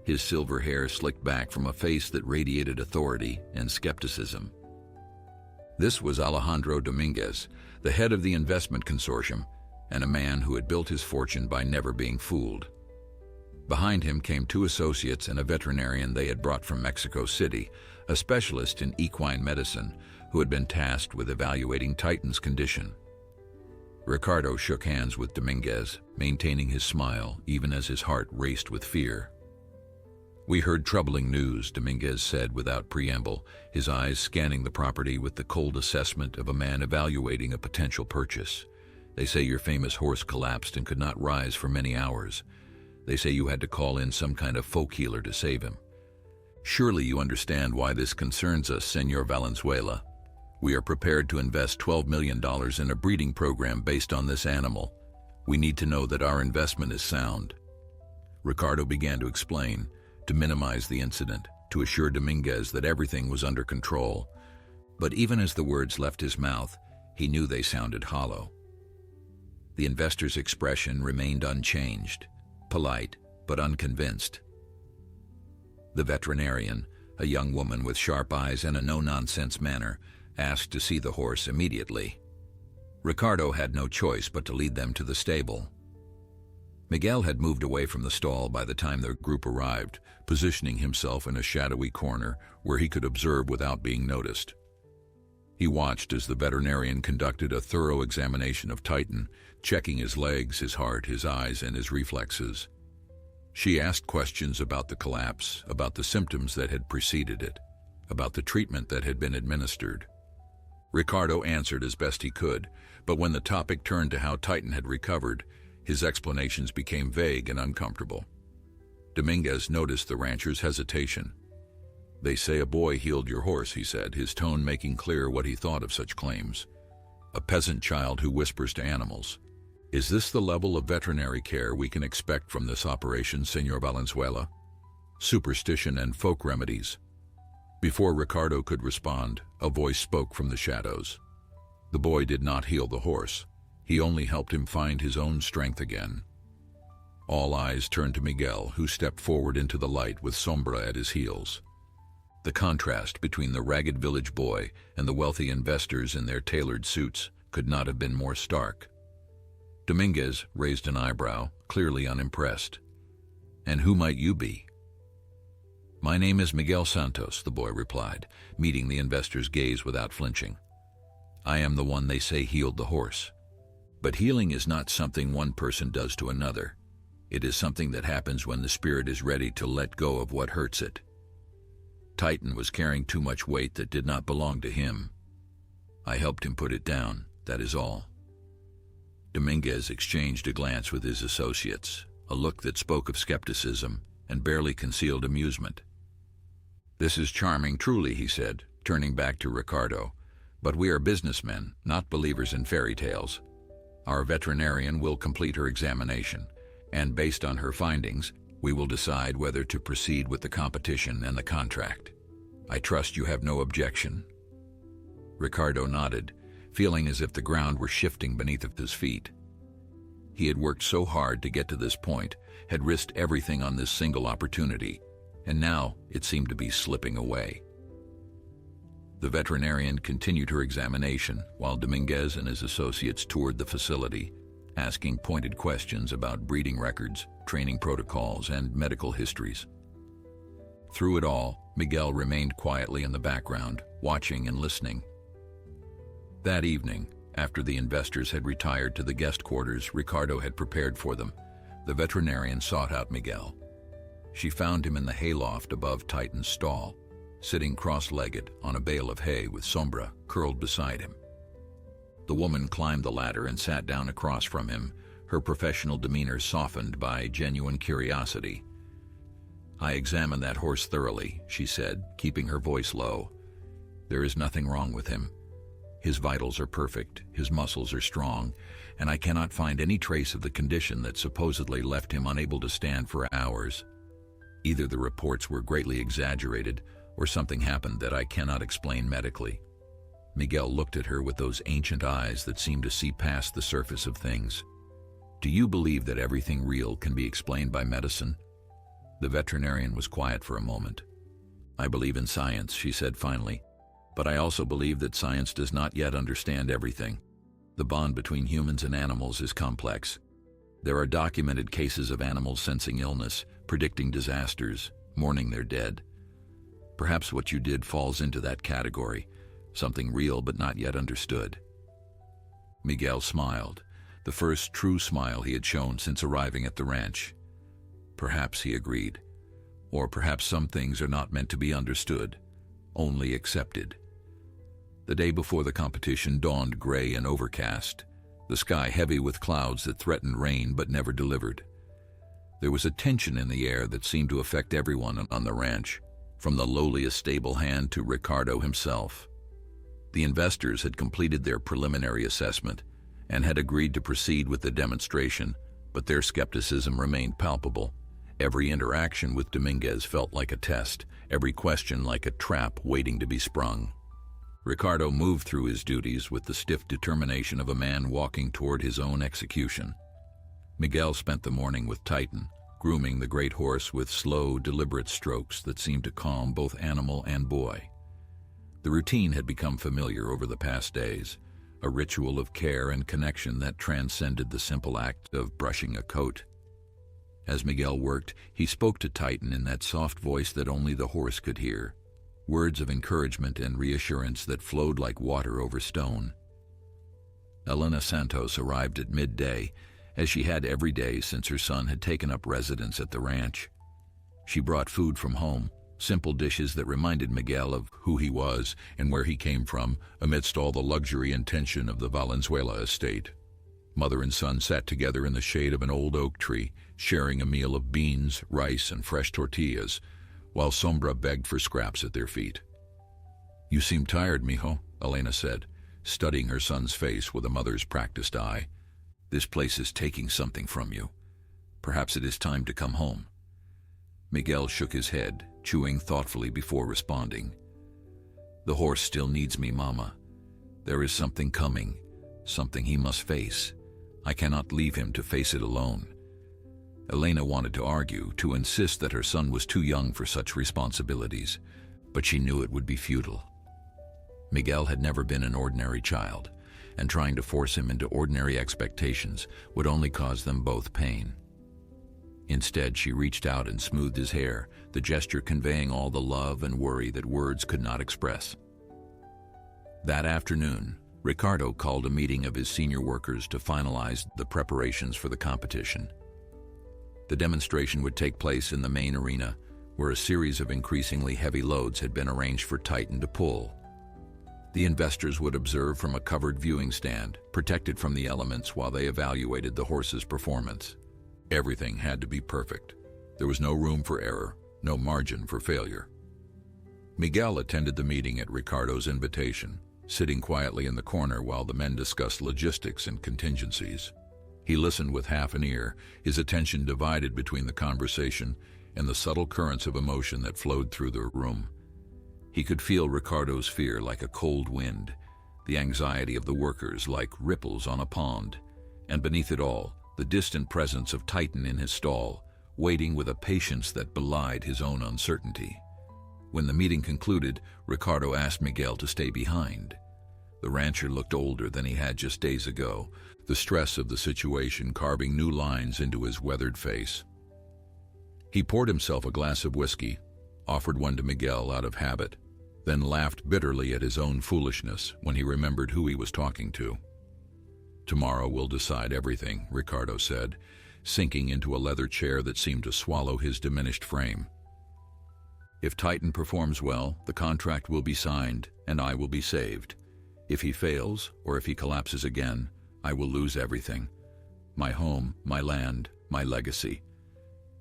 Speaker 1: his silver hair slicked back from a face that radiated authority and skepticism. This was Alejandro Dominguez, the head of the investment consortium, and a man who had built his fortune by never being fooled. Behind him came two associates and a veterinarian they had brought from Mexico City, a specialist in equine medicine who had been tasked with evaluating Titan's condition. Ricardo shook hands with Dominguez, maintaining his smile even as his heart raced with fear. "We heard troubling news," Dominguez said without preamble, his eyes scanning the property with the cold assessment of a man evaluating a potential purchase. "They say your famous horse collapsed and could not rise for many hours. They say you had to call in some kind of folk healer to save him. Surely you understand why this concerns us, Senor Valenzuela. We are prepared to invest $12 million in a breeding program based on this animal. We need to know that our investment is sound." Ricardo began to explain, to minimize the incident, to assure Dominguez that everything was under control. But even as the words left his mouth, he knew they sounded hollow. The investor's expression remained unchanged, polite but unconvinced. The veterinarian, a young woman with sharp eyes and a no-nonsense manner, asked to see the horse immediately. Ricardo had no choice but to lead them to the stable. Miguel had moved away from the stall by the time the group arrived, positioning himself in a shadowy corner where he could observe without being noticed. He watched as the veterinarian conducted a thorough examination of Titan, checking his legs, his heart, his eyes, and his reflexes. She asked questions about the collapse, about the symptoms that had preceded it, about the treatment that had been administered. Ricardo answered as best he could, but when the topic turned to how Titan had recovered, his explanations became vague and uncomfortable. Dominguez noticed the rancher's hesitation. "They say a boy healed your horse," he said, his tone making clear what he thought of such claims. "A peasant child who whispers to animals. Is this the level of veterinary care we can expect from this operation, Senor Valenzuela? Superstition and folk remedies." Before Ricardo could respond, a voice spoke from the shadows. "The boy did not heal the horse. He only helped him find his own strength again." All eyes turned to Miguel, who stepped forward into the light with Sombra at his heels. The contrast between the ragged village boy and the wealthy investors in their tailored suits could not have been more stark. Dominguez raised an eyebrow, clearly unimpressed. "And who might you be?" "My name is Miguel Santos," the boy replied, meeting the investor's gaze without flinching. "I am the one they say healed the horse. But healing is not something one person does to another. It is something that happens when the spirit is ready to let go of what hurts it. Titan was carrying too much weight that did not belong to him. I helped him put it down, that is all." Dominguez exchanged a glance with his associates, a look that spoke of skepticism and barely concealed amusement. "This is charming, truly," he said, turning back to Ricardo. "But we are businessmen, not believers in fairy tales. Our veterinarian will complete her examination, and based on her findings, we will decide whether to proceed with the competition and the contract. I trust you have no objection." Ricardo nodded, feeling as if the ground were shifting beneath his feet. He had worked so hard to get to this point, had risked everything on this single opportunity, and now it seemed to be slipping away. The veterinarian continued her examination while Dominguez and his associates toured the facility, asking pointed questions about breeding records, training protocols, and medical histories. Through it all, Miguel remained quietly in the background, watching and listening. That evening, after the investors had retired to the guest quarters Ricardo had prepared for them, the veterinarian sought out Miguel. She found him in the hayloft above Titan's stall, sitting cross-legged on a bale of hay with Sombra curled beside him. The woman climbed the ladder and sat down across from him, her professional demeanor softened by genuine curiosity. "I examined that horse thoroughly," she said, keeping her voice low. "There is nothing wrong with him. His vitals are perfect, his muscles are strong, and I cannot find any trace of the condition that supposedly left him unable to stand for hours. Either the reports were greatly exaggerated, or something happened that I cannot explain medically." Miguel looked at her with those ancient eyes that seemed to see past the surface of things. "Do you believe that everything real can be explained by medicine?" The veterinarian was quiet for a moment. "I believe in science," she said finally, "but I also believe that science does not yet understand everything. The bond between humans and animals is complex. There are documented cases of animals sensing illness, predicting disasters, mourning their dead. Perhaps what you did falls into that category, something real but not yet understood." Miguel smiled, the first true smile he had shown since arriving at the ranch. "Perhaps," he agreed. "Or perhaps some things are not meant to be understood, only accepted." The day before the competition dawned gray and overcast, the sky heavy with clouds that threatened rain but never delivered. There was a tension in the air that seemed to affect everyone on the ranch, from the lowliest stable hand to Ricardo himself. The investors had completed their preliminary assessment and had agreed to proceed with the demonstration, but their skepticism remained palpable. Every interaction with Dominguez felt like a test, every question like a trap waiting to be sprung. Ricardo moved through his duties with the stiff determination of a man walking toward his own execution. Miguel spent the morning with Titan, grooming the great horse with slow, deliberate strokes that seemed to calm both animal and boy. The routine had become familiar over the past days, a ritual of care and connection that transcended the simple act of brushing a coat. As Miguel worked, he spoke to Titan in that soft voice that only the horse could hear, words of encouragement and reassurance that flowed like water over stone. Elena Santos arrived at midday, as she had every day since her son had taken up residence at the ranch. She brought food from home, simple dishes that reminded Miguel of who he was and where he came from amidst all the luxury and tension of the Valenzuela estate. Mother and son sat together in the shade of an old oak tree, sharing a meal of beans, rice, and fresh tortillas, while Sombra begged for scraps at their feet. "You seem tired, mijo," Elena said, studying her son's face with a mother's practiced eye. "This place is taking something from you. Perhaps it is time to come home." Miguel shook his head, chewing thoughtfully before responding. "The horse still needs me, Mama. There is something coming, something he must face. I cannot leave him to face it alone." Elena wanted to argue, to insist that her son was too young for such responsibilities, but she knew it would be futile. Miguel had never been an ordinary child, and trying to force him into ordinary expectations would only cause them both pain. Instead, she reached out and smoothed his hair, the gesture conveying all the love and worry that words could not express. That afternoon, Ricardo called a meeting of his senior workers to finalize the preparations for the competition. The demonstration would take place in the main arena, where a series of increasingly heavy loads had been arranged for Titan to pull. The investors would observe from a covered viewing stand, protected from the elements while they evaluated the horse's performance. Everything had to be perfect. There was no room for error, no margin for failure. Miguel attended the meeting at Ricardo's invitation, sitting quietly in the corner while the men discussed logistics and contingencies. He listened with half an ear, his attention divided between the conversation and the subtle currents of emotion that flowed through the room. He could feel Ricardo's fear like a cold wind, the anxiety of the workers like ripples on a pond, and beneath it all, the distant presence of Titan in his stall, waiting with a patience that belied his own uncertainty. When the meeting concluded, Ricardo asked Miguel to stay behind. The rancher looked older than he had just days ago, the stress of the situation carving new lines into his weathered face. He poured himself a glass of whiskey, offered one to Miguel out of habit, then laughed bitterly at his own foolishness when he remembered who he was talking to. "Tomorrow will decide everything," Ricardo said, sinking into a leather chair that seemed to swallow his diminished frame. "If Titan performs well, the contract will be signed, and I will be saved. If he fails, or if he collapses again, I will lose everything. My home, my land, my legacy.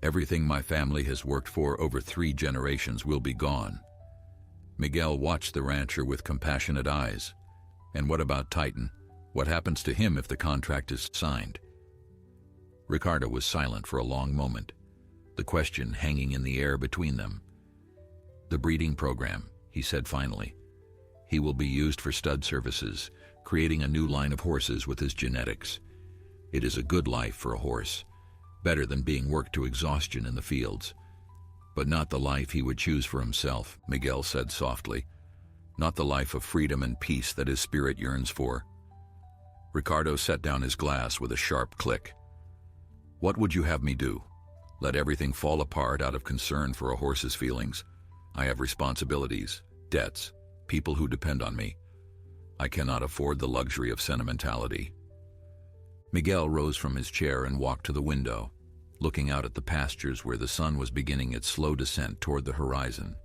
Speaker 1: Everything my family has worked for over 3 generations will be gone. Miguel watched the rancher with compassionate eyes. And what about Titan? What happens to him if the contract is signed? Ricardo was silent for a long moment, the question hanging in the air between them. The breeding program, he said finally. He will be used for stud services, creating a new line of horses with his genetics. It is a good life for a horse, better than being worked to exhaustion in the fields. But not the life he would choose for himself, Miguel said softly. Not the life of freedom and peace that his spirit yearns for. Ricardo set down his glass with a sharp click. What would you have me do? Let everything fall apart out of concern for a horse's feelings? I have responsibilities, debts, people who depend on me. I cannot afford the luxury of sentimentality. Miguel rose from his chair and walked to the window, looking out at the pastures where the sun was beginning its slow descent toward the horizon.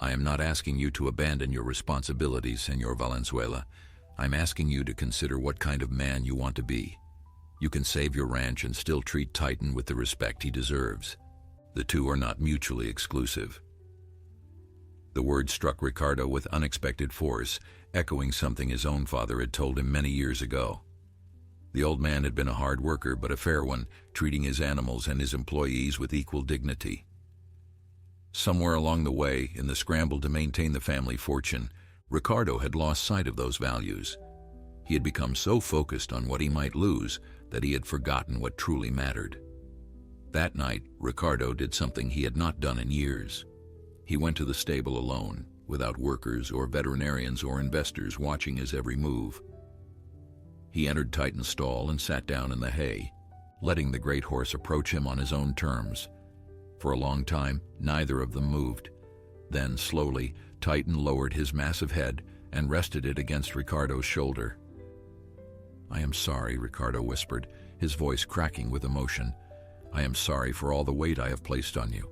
Speaker 1: I am not asking you to abandon your responsibilities, Senor Valenzuela. I'm asking you to consider what kind of man you want to be. You can save your ranch and still treat Titan with the respect he deserves. The two are not mutually exclusive. The word struck Ricardo with unexpected force, echoing something his own father had told him many years ago. The old man had been a hard worker, but a fair one, treating his animals and his employees with equal dignity. Somewhere along the way, in the scramble to maintain the family fortune, Ricardo had lost sight of those values. He had become so focused on what he might lose that he had forgotten what truly mattered. That night, Ricardo did something he had not done in years. He went to the stable alone, without workers or veterinarians or investors watching his every move. He entered Titan's stall and sat down in the hay, letting the great horse approach him on his own terms. For a long time, neither of them moved. Then, slowly, Titan lowered his massive head and rested it against Ricardo's shoulder. I am sorry, Ricardo whispered, his voice cracking with emotion. I am sorry for all the weight I have placed on you.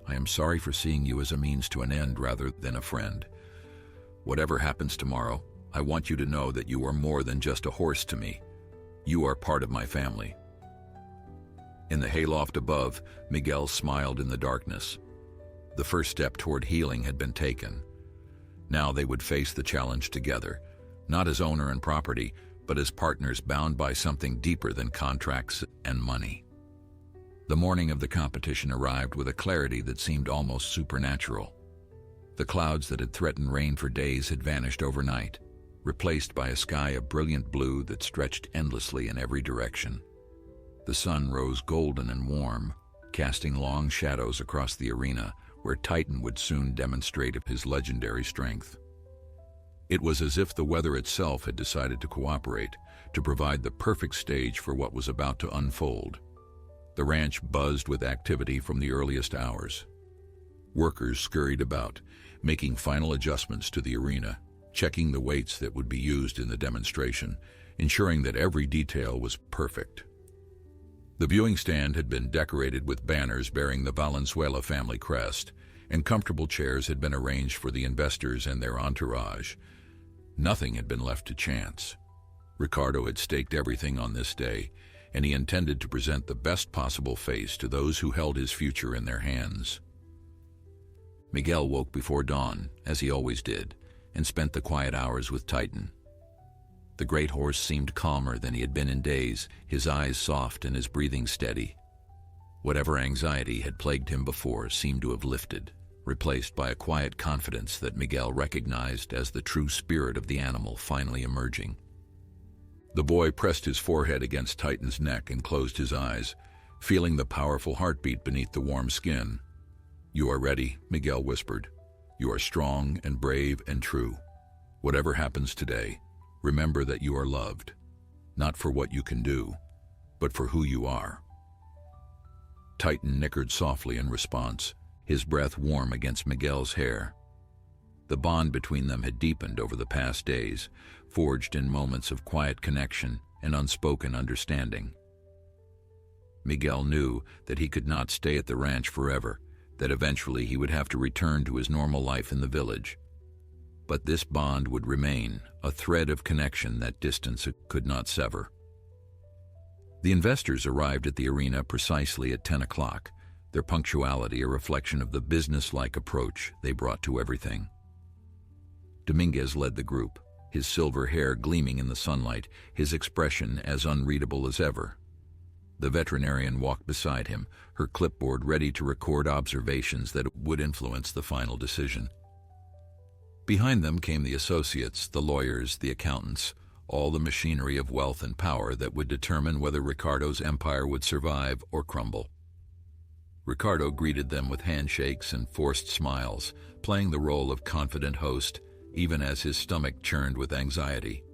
Speaker 1: I am sorry for seeing you as a means to an end rather than a friend. Whatever happens tomorrow, I want you to know that you are more than just a horse to me. You are part of my family. In the hayloft above, Miguel smiled in the darkness. The first step toward healing had been taken. Now they would face the challenge together, not as owner and property, but as partners bound by something deeper than contracts and money. The morning of the competition arrived with a clarity that seemed almost supernatural. The clouds that had threatened rain for days had vanished overnight, replaced by a sky of brilliant blue that stretched endlessly in every direction. The sun rose golden and warm, casting long shadows across the arena where Titan would soon demonstrate his legendary strength. It was as if the weather itself had decided to cooperate, to provide the perfect stage for what was about to unfold. The ranch buzzed with activity from the earliest hours. Workers scurried about, making final adjustments to the arena, checking the weights that would be used in the demonstration, ensuring that every detail was perfect. The viewing stand had been decorated with banners bearing the Valenzuela family crest, and comfortable chairs had been arranged for the investors and their entourage. Nothing had been left to chance. Ricardo had staked everything on this day, and he intended to present the best possible face to those who held his future in their hands. Miguel woke before dawn, as he always did, and spent the quiet hours with Titan. The great horse seemed calmer than he had been in days, his eyes soft and his breathing steady. Whatever anxiety had plagued him before seemed to have lifted, replaced by a quiet confidence that Miguel recognized as the true spirit of the animal finally emerging. The boy pressed his forehead against Titan's neck and closed his eyes, feeling the powerful heartbeat beneath the warm skin. You are ready, Miguel whispered. You are strong and brave and true. Whatever happens today, remember that you are loved, not for what you can do, but for who you are. Titan nickered softly in response, his breath warm against Miguel's hair. The bond between them had deepened over the past days, forged in moments of quiet connection and unspoken understanding. Miguel knew that he could not stay at the ranch forever, that eventually he would have to return to his normal life in the village. But this bond would remain, a thread of connection that distance could not sever. The investors arrived at the arena precisely at 10 o'clock, their punctuality a reflection of the business-like approach they brought to everything. Dominguez led the group, his silver hair gleaming in the sunlight, his expression as unreadable as ever. The veterinarian walked beside him, her clipboard ready to record observations that would influence the final decision. Behind them came the associates, the lawyers, the accountants, all the machinery of wealth and power that would determine whether Ricardo's empire would survive or crumble. Ricardo greeted them with handshakes and forced smiles, playing the role of confident host, even as his stomach churned with anxiety.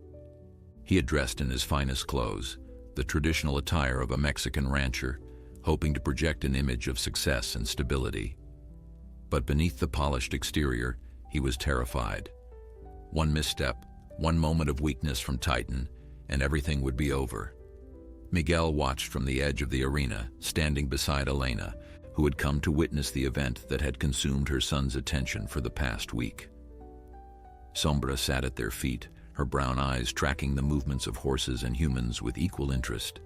Speaker 1: He had dressed in his finest clothes, the traditional attire of a Mexican rancher, hoping to project an image of success and stability. But beneath the polished exterior, he was terrified. One misstep, one moment of weakness from Titan, and everything would be over. Miguel watched from the edge of the arena, standing beside Elena, who had come to witness the event that had consumed her son's attention for the past week. Sombra sat at their feet, her brown eyes tracking the movements of horses and humans with equal interest.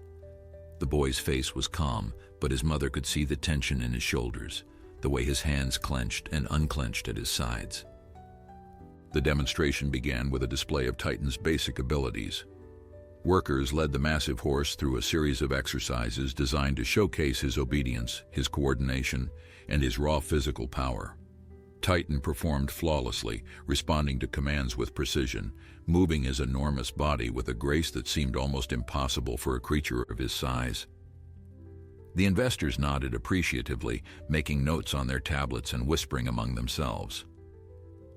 Speaker 1: The boy's face was calm, but his mother could see the tension in his shoulders, the way his hands clenched and unclenched at his sides. The demonstration began with a display of Titan's basic abilities. Workers led the massive horse through a series of exercises designed to showcase his obedience, his coordination, and his raw physical power. Titan performed flawlessly, responding to commands with precision, moving his enormous body with a grace that seemed almost impossible for a creature of his size. The investors nodded appreciatively, making notes on their tablets and whispering among themselves.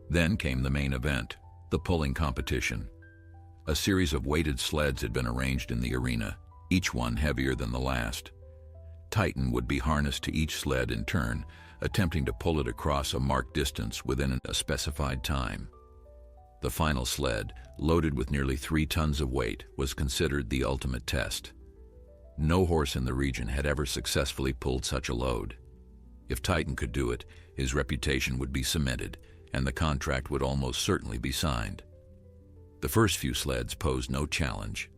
Speaker 1: Then came the main event, the pulling competition. A series of weighted sleds had been arranged in the arena, each one heavier than the last. Titan would be harnessed to each sled in turn, attempting to pull it across a marked distance within a specified time. The final sled, loaded with nearly 3 tons of weight, was considered the ultimate test. No horse in the region had ever successfully pulled such a load. If Titan could do it, his reputation would be cemented, and the contract would almost certainly be signed. The first few sleds posed no challenge.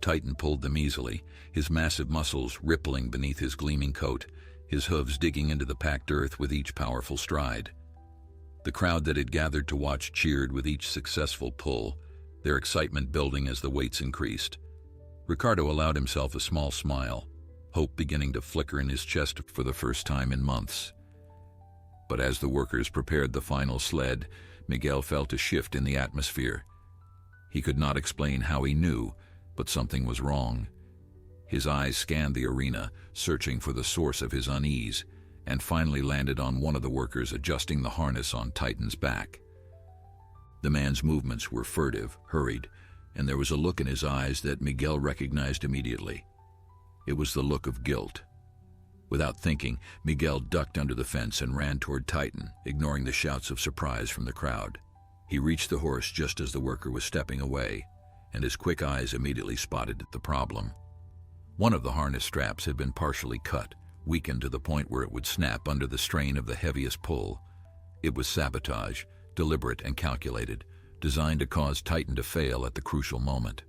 Speaker 1: Titan pulled them easily, his massive muscles rippling beneath his gleaming coat, his hooves digging into the packed earth with each powerful stride. The crowd that had gathered to watch cheered with each successful pull, their excitement building as the weights increased. Ricardo allowed himself a small smile, hope beginning to flicker in his chest for the first time in months. But as the workers prepared the final sled, Miguel felt a shift in the atmosphere. He could not explain how he knew, but something was wrong. His eyes scanned the arena, searching for the source of his unease, and finally landed on one of the workers adjusting the harness on Titan's back. The man's movements were furtive, hurried, and there was a look in his eyes that Miguel recognized immediately. It was the look of guilt. Without thinking, Miguel ducked under the fence and ran toward Titan, ignoring the shouts of surprise from the crowd. He reached the horse just as the worker was stepping away, and his quick eyes immediately spotted the problem. One of the harness straps had been partially cut, weakened to the point where it would snap under the strain of the heaviest pull. It was sabotage, deliberate and calculated, designed to cause Titan to fail at the crucial moment.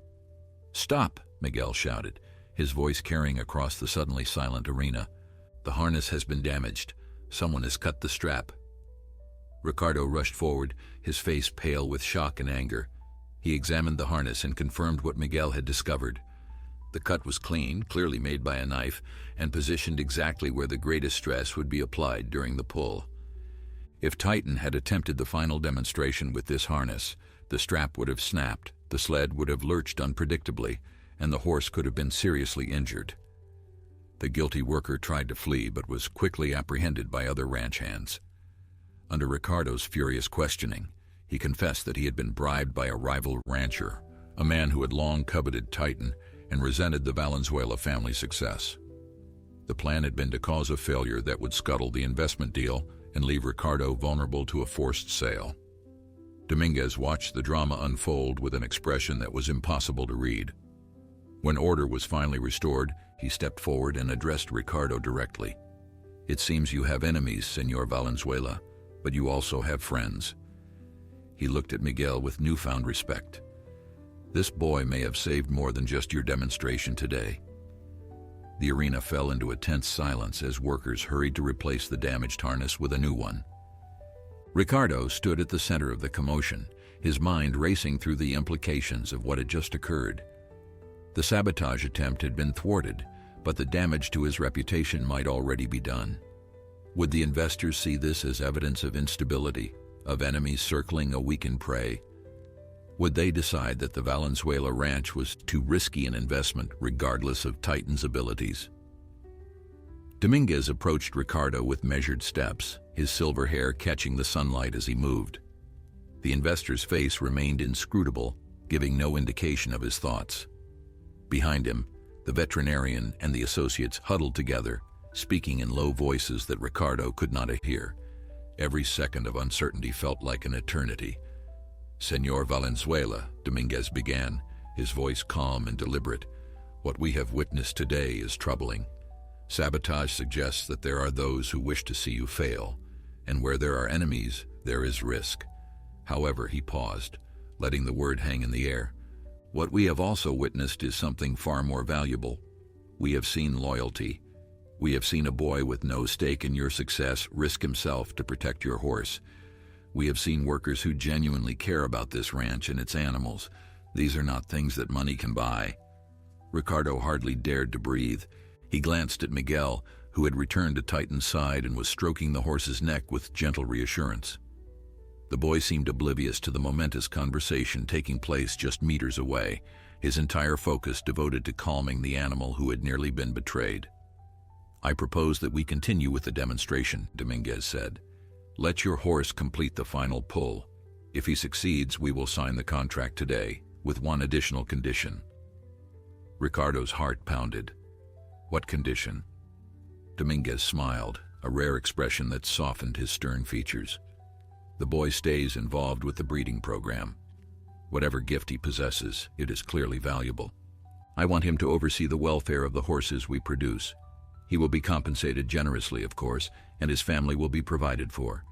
Speaker 1: "Stop!" Miguel shouted, his voice carrying across the suddenly silent arena. "The harness has been damaged. Someone has cut the strap." Ricardo rushed forward, his face pale with shock and anger. He examined the harness and confirmed what Miguel had discovered. The cut was clean, clearly made by a knife, and positioned exactly where the greatest stress would be applied during the pull. If Titan had attempted the final demonstration with this harness, the strap would have snapped, the sled would have lurched unpredictably, and the horse could have been seriously injured. The guilty worker tried to flee but was quickly apprehended by other ranch hands. Under Ricardo's furious questioning, he confessed that he had been bribed by a rival rancher, a man who had long coveted Titan and resented the Valenzuela family's success. The plan had been to cause a failure that would scuttle the investment deal and leave Ricardo vulnerable to a forced sale. Dominguez watched the drama unfold with an expression that was impossible to read. When order was finally restored, he stepped forward and addressed Ricardo directly. "It seems you have enemies, Señor Valenzuela, but you also have friends. He looked at Miguel with newfound respect. This boy may have saved more than just your demonstration today. The arena fell into a tense silence as workers hurried to replace the damaged harness with a new one. Ricardo stood at the center of the commotion, his mind racing through the implications of what had just occurred. The sabotage attempt had been thwarted, but the damage to his reputation might already be done. Would the investors see this as evidence of instability, of enemies circling a weakened prey? Would they decide that the Valenzuela ranch was too risky an investment regardless of Titan's abilities? Dominguez approached Ricardo with measured steps, his silver hair catching the sunlight as he moved. The investor's face remained inscrutable, giving no indication of his thoughts. Behind him, the veterinarian and the associates huddled together, speaking in low voices that Ricardo could not hear. Every second of uncertainty felt like an eternity. "Senor Valenzuela," Dominguez began, his voice calm and deliberate, "what we have witnessed today is troubling. Sabotage suggests that there are those who wish to see you fail, and where there are enemies, there is risk." However, he paused, letting the word hang in the air. "What we have also witnessed is something far more valuable. We have seen loyalty. We have seen a boy with no stake in your success risk himself to protect your horse. We have seen workers who genuinely care about this ranch and its animals. These are not things that money can buy." Ricardo hardly dared to breathe. He glanced at Miguel, who had returned to Titan's side and was stroking the horse's neck with gentle reassurance. The boy seemed oblivious to the momentous conversation taking place just meters away, his entire focus devoted to calming the animal who had nearly been betrayed. "I propose that we continue with the demonstration," Dominguez said. "Let your horse complete the final pull. If he succeeds, we will sign the contract today, with one additional condition." Ricardo's heart pounded. What condition? Dominguez smiled, a rare expression that softened his stern features. "The boy stays involved with the breeding program. Whatever gift he possesses, it is clearly valuable. I want him to oversee the welfare of the horses we produce. He will be compensated generously, of course, and his family will be provided for.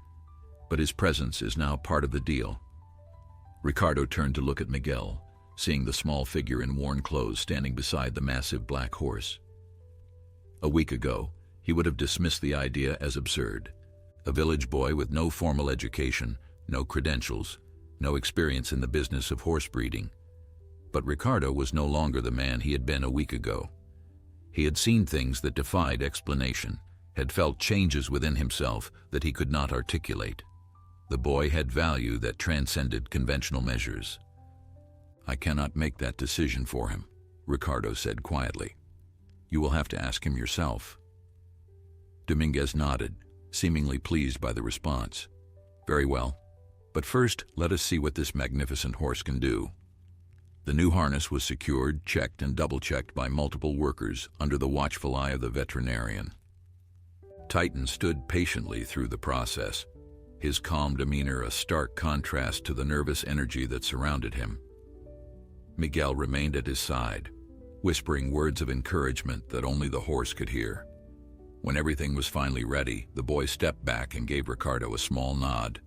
Speaker 1: But his presence is now part of the deal." Ricardo turned to look at Miguel, seeing the small figure in worn clothes standing beside the massive black horse. A week ago, he would have dismissed the idea as absurd. A village boy with no formal education, no credentials, no experience in the business of horse breeding. But Ricardo was no longer the man he had been a week ago. He had seen things that defied explanation, had felt changes within himself that he could not articulate. The boy had value that transcended conventional measures. "I cannot make that decision for him," Ricardo said quietly. "You will have to ask him yourself." Dominguez nodded, seemingly pleased by the response. "Very well. But first, let us see what this magnificent horse can do." The new harness was secured, checked, and double-checked by multiple workers under the watchful eye of the veterinarian. Titan stood patiently through the process, his calm demeanor a stark contrast to the nervous energy that surrounded him. Miguel remained at his side, whispering words of encouragement that only the horse could hear. When everything was finally ready, the boy stepped back and gave Ricardo a small nod.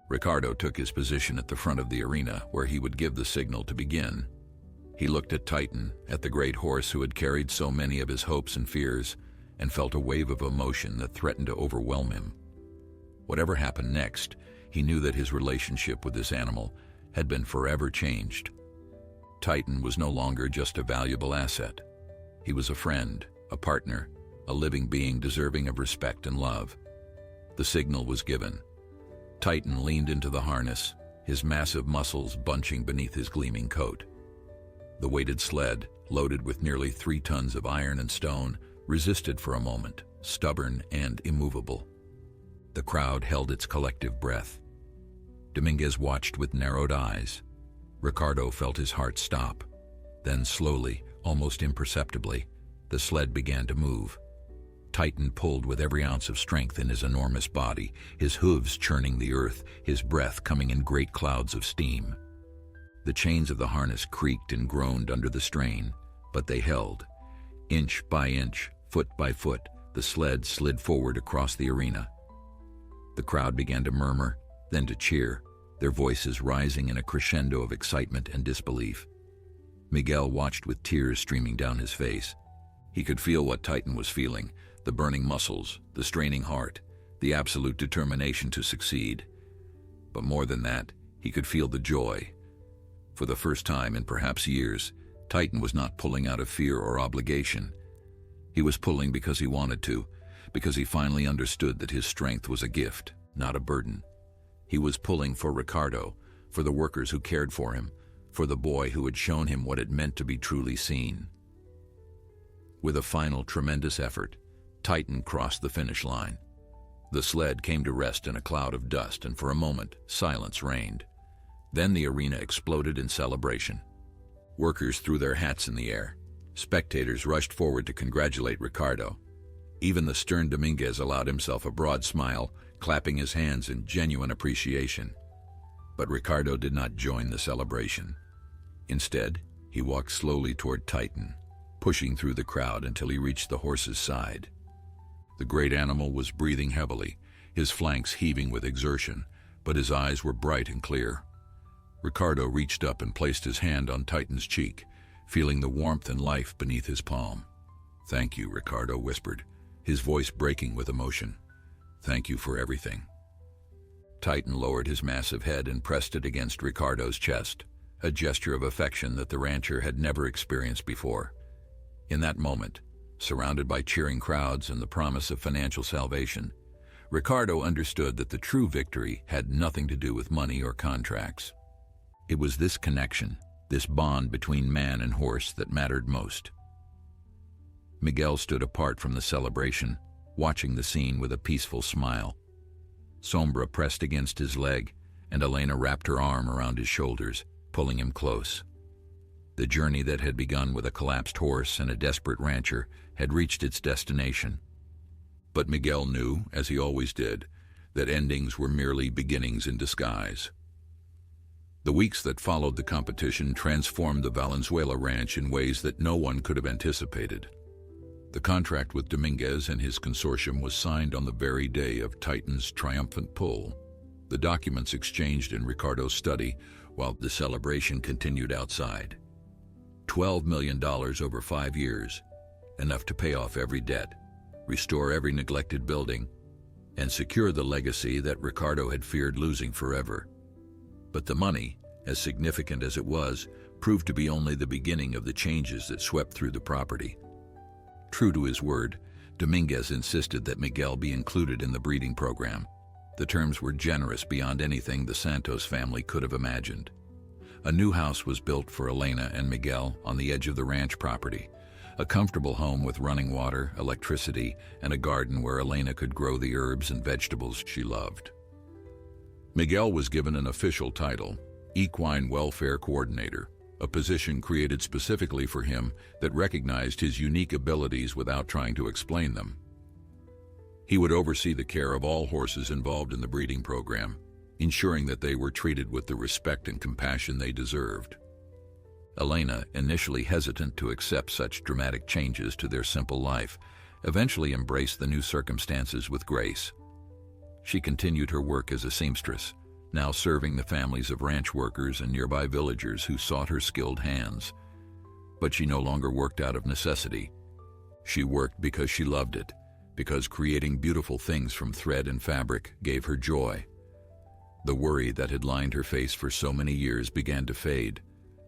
Speaker 1: Ricardo took his position at the front of the arena, where he would give the signal to begin. He looked at Titan, at the great horse who had carried so many of his hopes and fears, and felt a wave of emotion that threatened to overwhelm him. Whatever happened next, he knew that his relationship with this animal had been forever changed. Titan was no longer just a valuable asset. He was a friend, a partner, a living being deserving of respect and love. The signal was given. Titan leaned into the harness, his massive muscles bunching beneath his gleaming coat. The weighted sled, loaded with nearly 3 tons of iron and stone, resisted for a moment, stubborn and immovable. The crowd held its collective breath. Dominguez watched with narrowed eyes. Ricardo felt his heart stop. Then slowly, almost imperceptibly, the sled began to move. Titan pulled with every ounce of strength in his enormous body, his hooves churning the earth, his breath coming in great clouds of steam. The chains of the harness creaked and groaned under the strain, but they held. Inch by inch, foot by foot, the sled slid forward across the arena. The crowd began to murmur, then to cheer, their voices rising in a crescendo of excitement and disbelief. Miguel watched with tears streaming down his face. He could feel what Titan was feeling, the burning muscles, the straining heart, the absolute determination to succeed. But more than that, he could feel the joy. For the first time in perhaps years, Titan was not pulling out of fear or obligation. He was pulling because he wanted to, because he finally understood that his strength was a gift, not a burden. He was pulling for Ricardo, for the workers who cared for him, for the boy who had shown him what it meant to be truly seen. With a final tremendous effort, Titan crossed the finish line. The sled came to rest in a cloud of dust, and for a moment, silence reigned. Then the arena exploded in celebration. Workers threw their hats in the air. Spectators rushed forward to congratulate Ricardo. Even the stern Dominguez allowed himself a broad smile, clapping his hands in genuine appreciation. But Ricardo did not join the celebration. Instead, he walked slowly toward Titan, pushing through the crowd until he reached the horse's side. The great animal was breathing heavily, his flanks heaving with exertion, but his eyes were bright and clear. Ricardo reached up and placed his hand on Titan's cheek, feeling the warmth and life beneath his palm. "Thank you," Ricardo whispered, his voice breaking with emotion. "Thank you for everything." Titan lowered his massive head and pressed it against Ricardo's chest, a gesture of affection that the rancher had never experienced before. In that moment, surrounded by cheering crowds and the promise of financial salvation, Ricardo understood that the true victory had nothing to do with money or contracts. It was this connection, this bond between man and horse, that mattered most. Miguel stood apart from the celebration, watching the scene with a peaceful smile. Sombra pressed against his leg, and Elena wrapped her arm around his shoulders, pulling him close. The journey that had begun with a collapsed horse and a desperate rancher had reached its destination. But Miguel knew, as he always did, that endings were merely beginnings in disguise. The weeks that followed the competition transformed the Valenzuela ranch in ways that no one could have anticipated. The contract with Dominguez and his consortium was signed on the very day of Titan's triumphant pull. The documents exchanged in Ricardo's study while the celebration continued outside. $12 million over 5 years, enough to pay off every debt, restore every neglected building, and secure the legacy that Ricardo had feared losing forever. But the money, as significant as it was, proved to be only the beginning of the changes that swept through the property. True to his word, Dominguez insisted that Miguel be included in the breeding program. The terms were generous beyond anything the Santos family could have imagined. A new house was built for Elena and Miguel on the edge of the ranch property, a comfortable home with running water, electricity, and a garden where Elena could grow the herbs and vegetables she loved. Miguel was given an official title, Equine Welfare Coordinator, a position created specifically for him that recognized his unique abilities without trying to explain them. He would oversee the care of all horses involved in the breeding program, ensuring that they were treated with the respect and compassion they deserved. Elena, initially hesitant to accept such dramatic changes to their simple life, eventually embraced the new circumstances with grace. She continued her work as a seamstress, now serving the families of ranch workers and nearby villagers who sought her skilled hands. But she no longer worked out of necessity. She worked because she loved it, because creating beautiful things from thread and fabric gave her joy. The worry that had lined her face for so many years began to fade,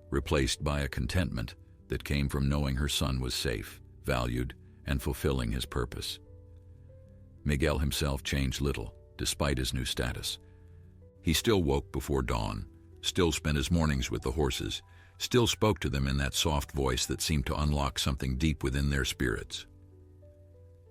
Speaker 1: replaced by a contentment that came from knowing her son was safe, valued, and fulfilling his purpose. Miguel himself changed little, despite his new status. He still woke before dawn, still spent his mornings with the horses, still spoke to them in that soft voice that seemed to unlock something deep within their spirits.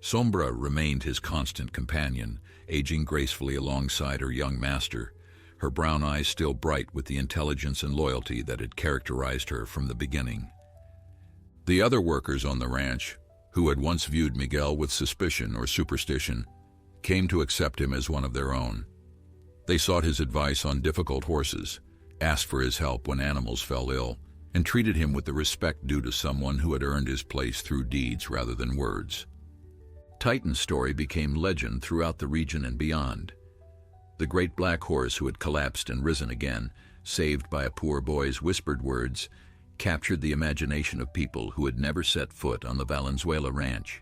Speaker 1: Sombra remained his constant companion, aging gracefully alongside her young master, her brown eyes still bright with the intelligence and loyalty that had characterized her from the beginning. The other workers on the ranch, who had once viewed Miguel with suspicion or superstition, came to accept him as one of their own. They sought his advice on difficult horses, asked for his help when animals fell ill, and treated him with the respect due to someone who had earned his place through deeds rather than words. Titan's story became legend throughout the region and beyond. The great black horse who had collapsed and risen again, saved by a poor boy's whispered words, captured the imagination of people who had never set foot on the Valenzuela ranch.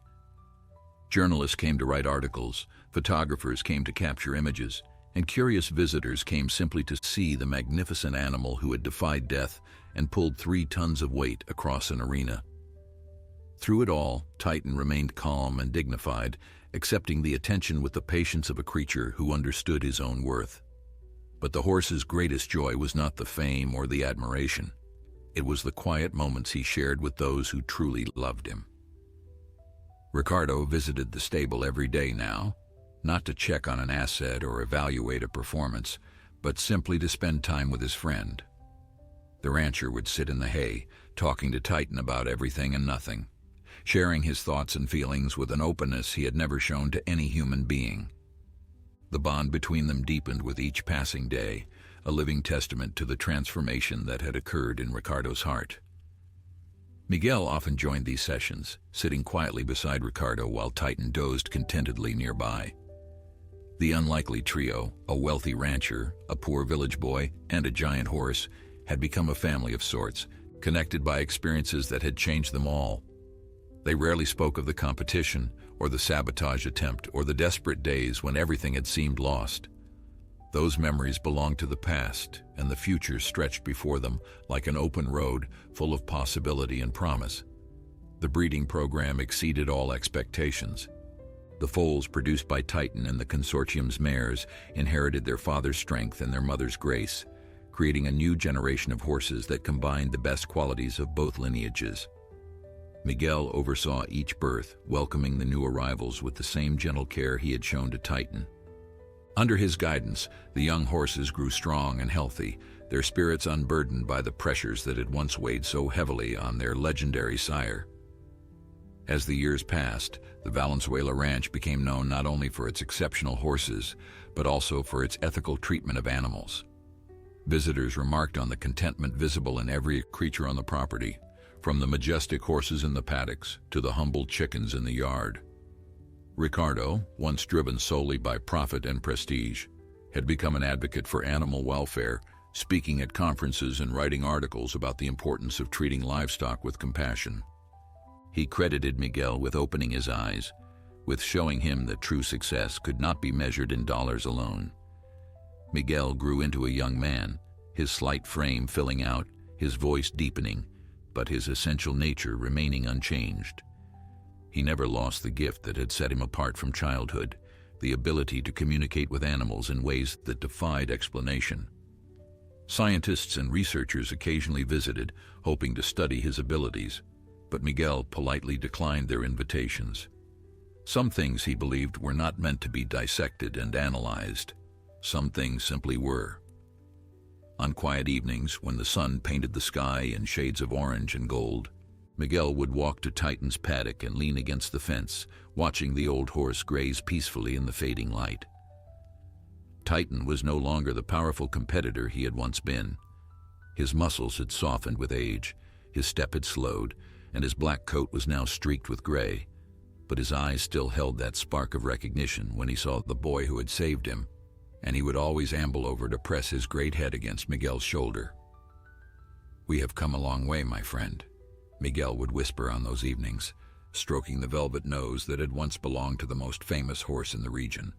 Speaker 1: Journalists came to write articles, photographers came to capture images, and curious visitors came simply to see the magnificent animal who had defied death and pulled 3 tons of weight across an arena. Through it all, Titan remained calm and dignified, accepting the attention with the patience of a creature who understood his own worth. But the horse's greatest joy was not the fame or the admiration. It was the quiet moments he shared with those who truly loved him. Ricardo visited the stable every day now, not to check on an asset or evaluate a performance, but simply to spend time with his friend. The rancher would sit in the hay, talking to Titan about everything and nothing, sharing his thoughts and feelings with an openness he had never shown to any human being. The bond between them deepened with each passing day, a living testament to the transformation that had occurred in Ricardo's heart. Miguel often joined these sessions, sitting quietly beside Ricardo while Titan dozed contentedly nearby. The unlikely trio, a wealthy rancher, a poor village boy, and a giant horse, had become a family of sorts, connected by experiences that had changed them all. They rarely spoke of the competition, or the sabotage attempt, or the desperate days when everything had seemed lost. Those memories belonged to the past, and the future stretched before them like an open road full of possibility and promise. The breeding program exceeded all expectations. The foals produced by Titan and the consortium's mares inherited their father's strength and their mother's grace, creating a new generation of horses that combined the best qualities of both lineages. Miguel oversaw each birth, welcoming the new arrivals with the same gentle care he had shown to Titan. Under his guidance, the young horses grew strong and healthy, their spirits unburdened by the pressures that had once weighed so heavily on their legendary sire. As the years passed, the Valenzuela Ranch became known not only for its exceptional horses, but also for its ethical treatment of animals. Visitors remarked on the contentment visible in every creature on the property, from the majestic horses in the paddocks to the humble chickens in the yard. Ricardo, once driven solely by profit and prestige, had become an advocate for animal welfare, speaking at conferences and writing articles about the importance of treating livestock with compassion. He credited Miguel with opening his eyes, with showing him that true success could not be measured in dollars alone. Miguel grew into a young man, his slight frame filling out, his voice deepening, but his essential nature remaining unchanged. He never lost the gift that had set him apart from childhood, the ability to communicate with animals in ways that defied explanation. Scientists and researchers occasionally visited, hoping to study his abilities, but Miguel politely declined their invitations. Some things, he believed, were not meant to be dissected and analyzed. Some things simply were. On quiet evenings, when the sun painted the sky in shades of orange and gold, Miguel would walk to Titan's paddock and lean against the fence, watching the old horse graze peacefully in the fading light. Titan was no longer the powerful competitor he had once been. His muscles had softened with age, his step had slowed, and his black coat was now streaked with gray. But his eyes still held that spark of recognition when he saw the boy who had saved him, and he would always amble over to press his great head against Miguel's shoulder. "We have come a long way, my friend," Miguel would whisper on those evenings, stroking the velvet nose that had once belonged to the most famous horse in the region.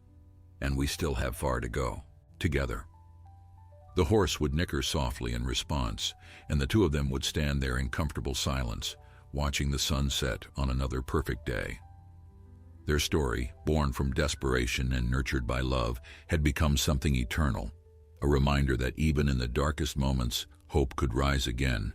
Speaker 1: "And we still have far to go, together." The horse would nicker softly in response, and the two of them would stand there in comfortable silence, watching the sun set on another perfect day. Their story, born from desperation and nurtured by love, had become something eternal, a reminder that even in the darkest moments, hope could rise again,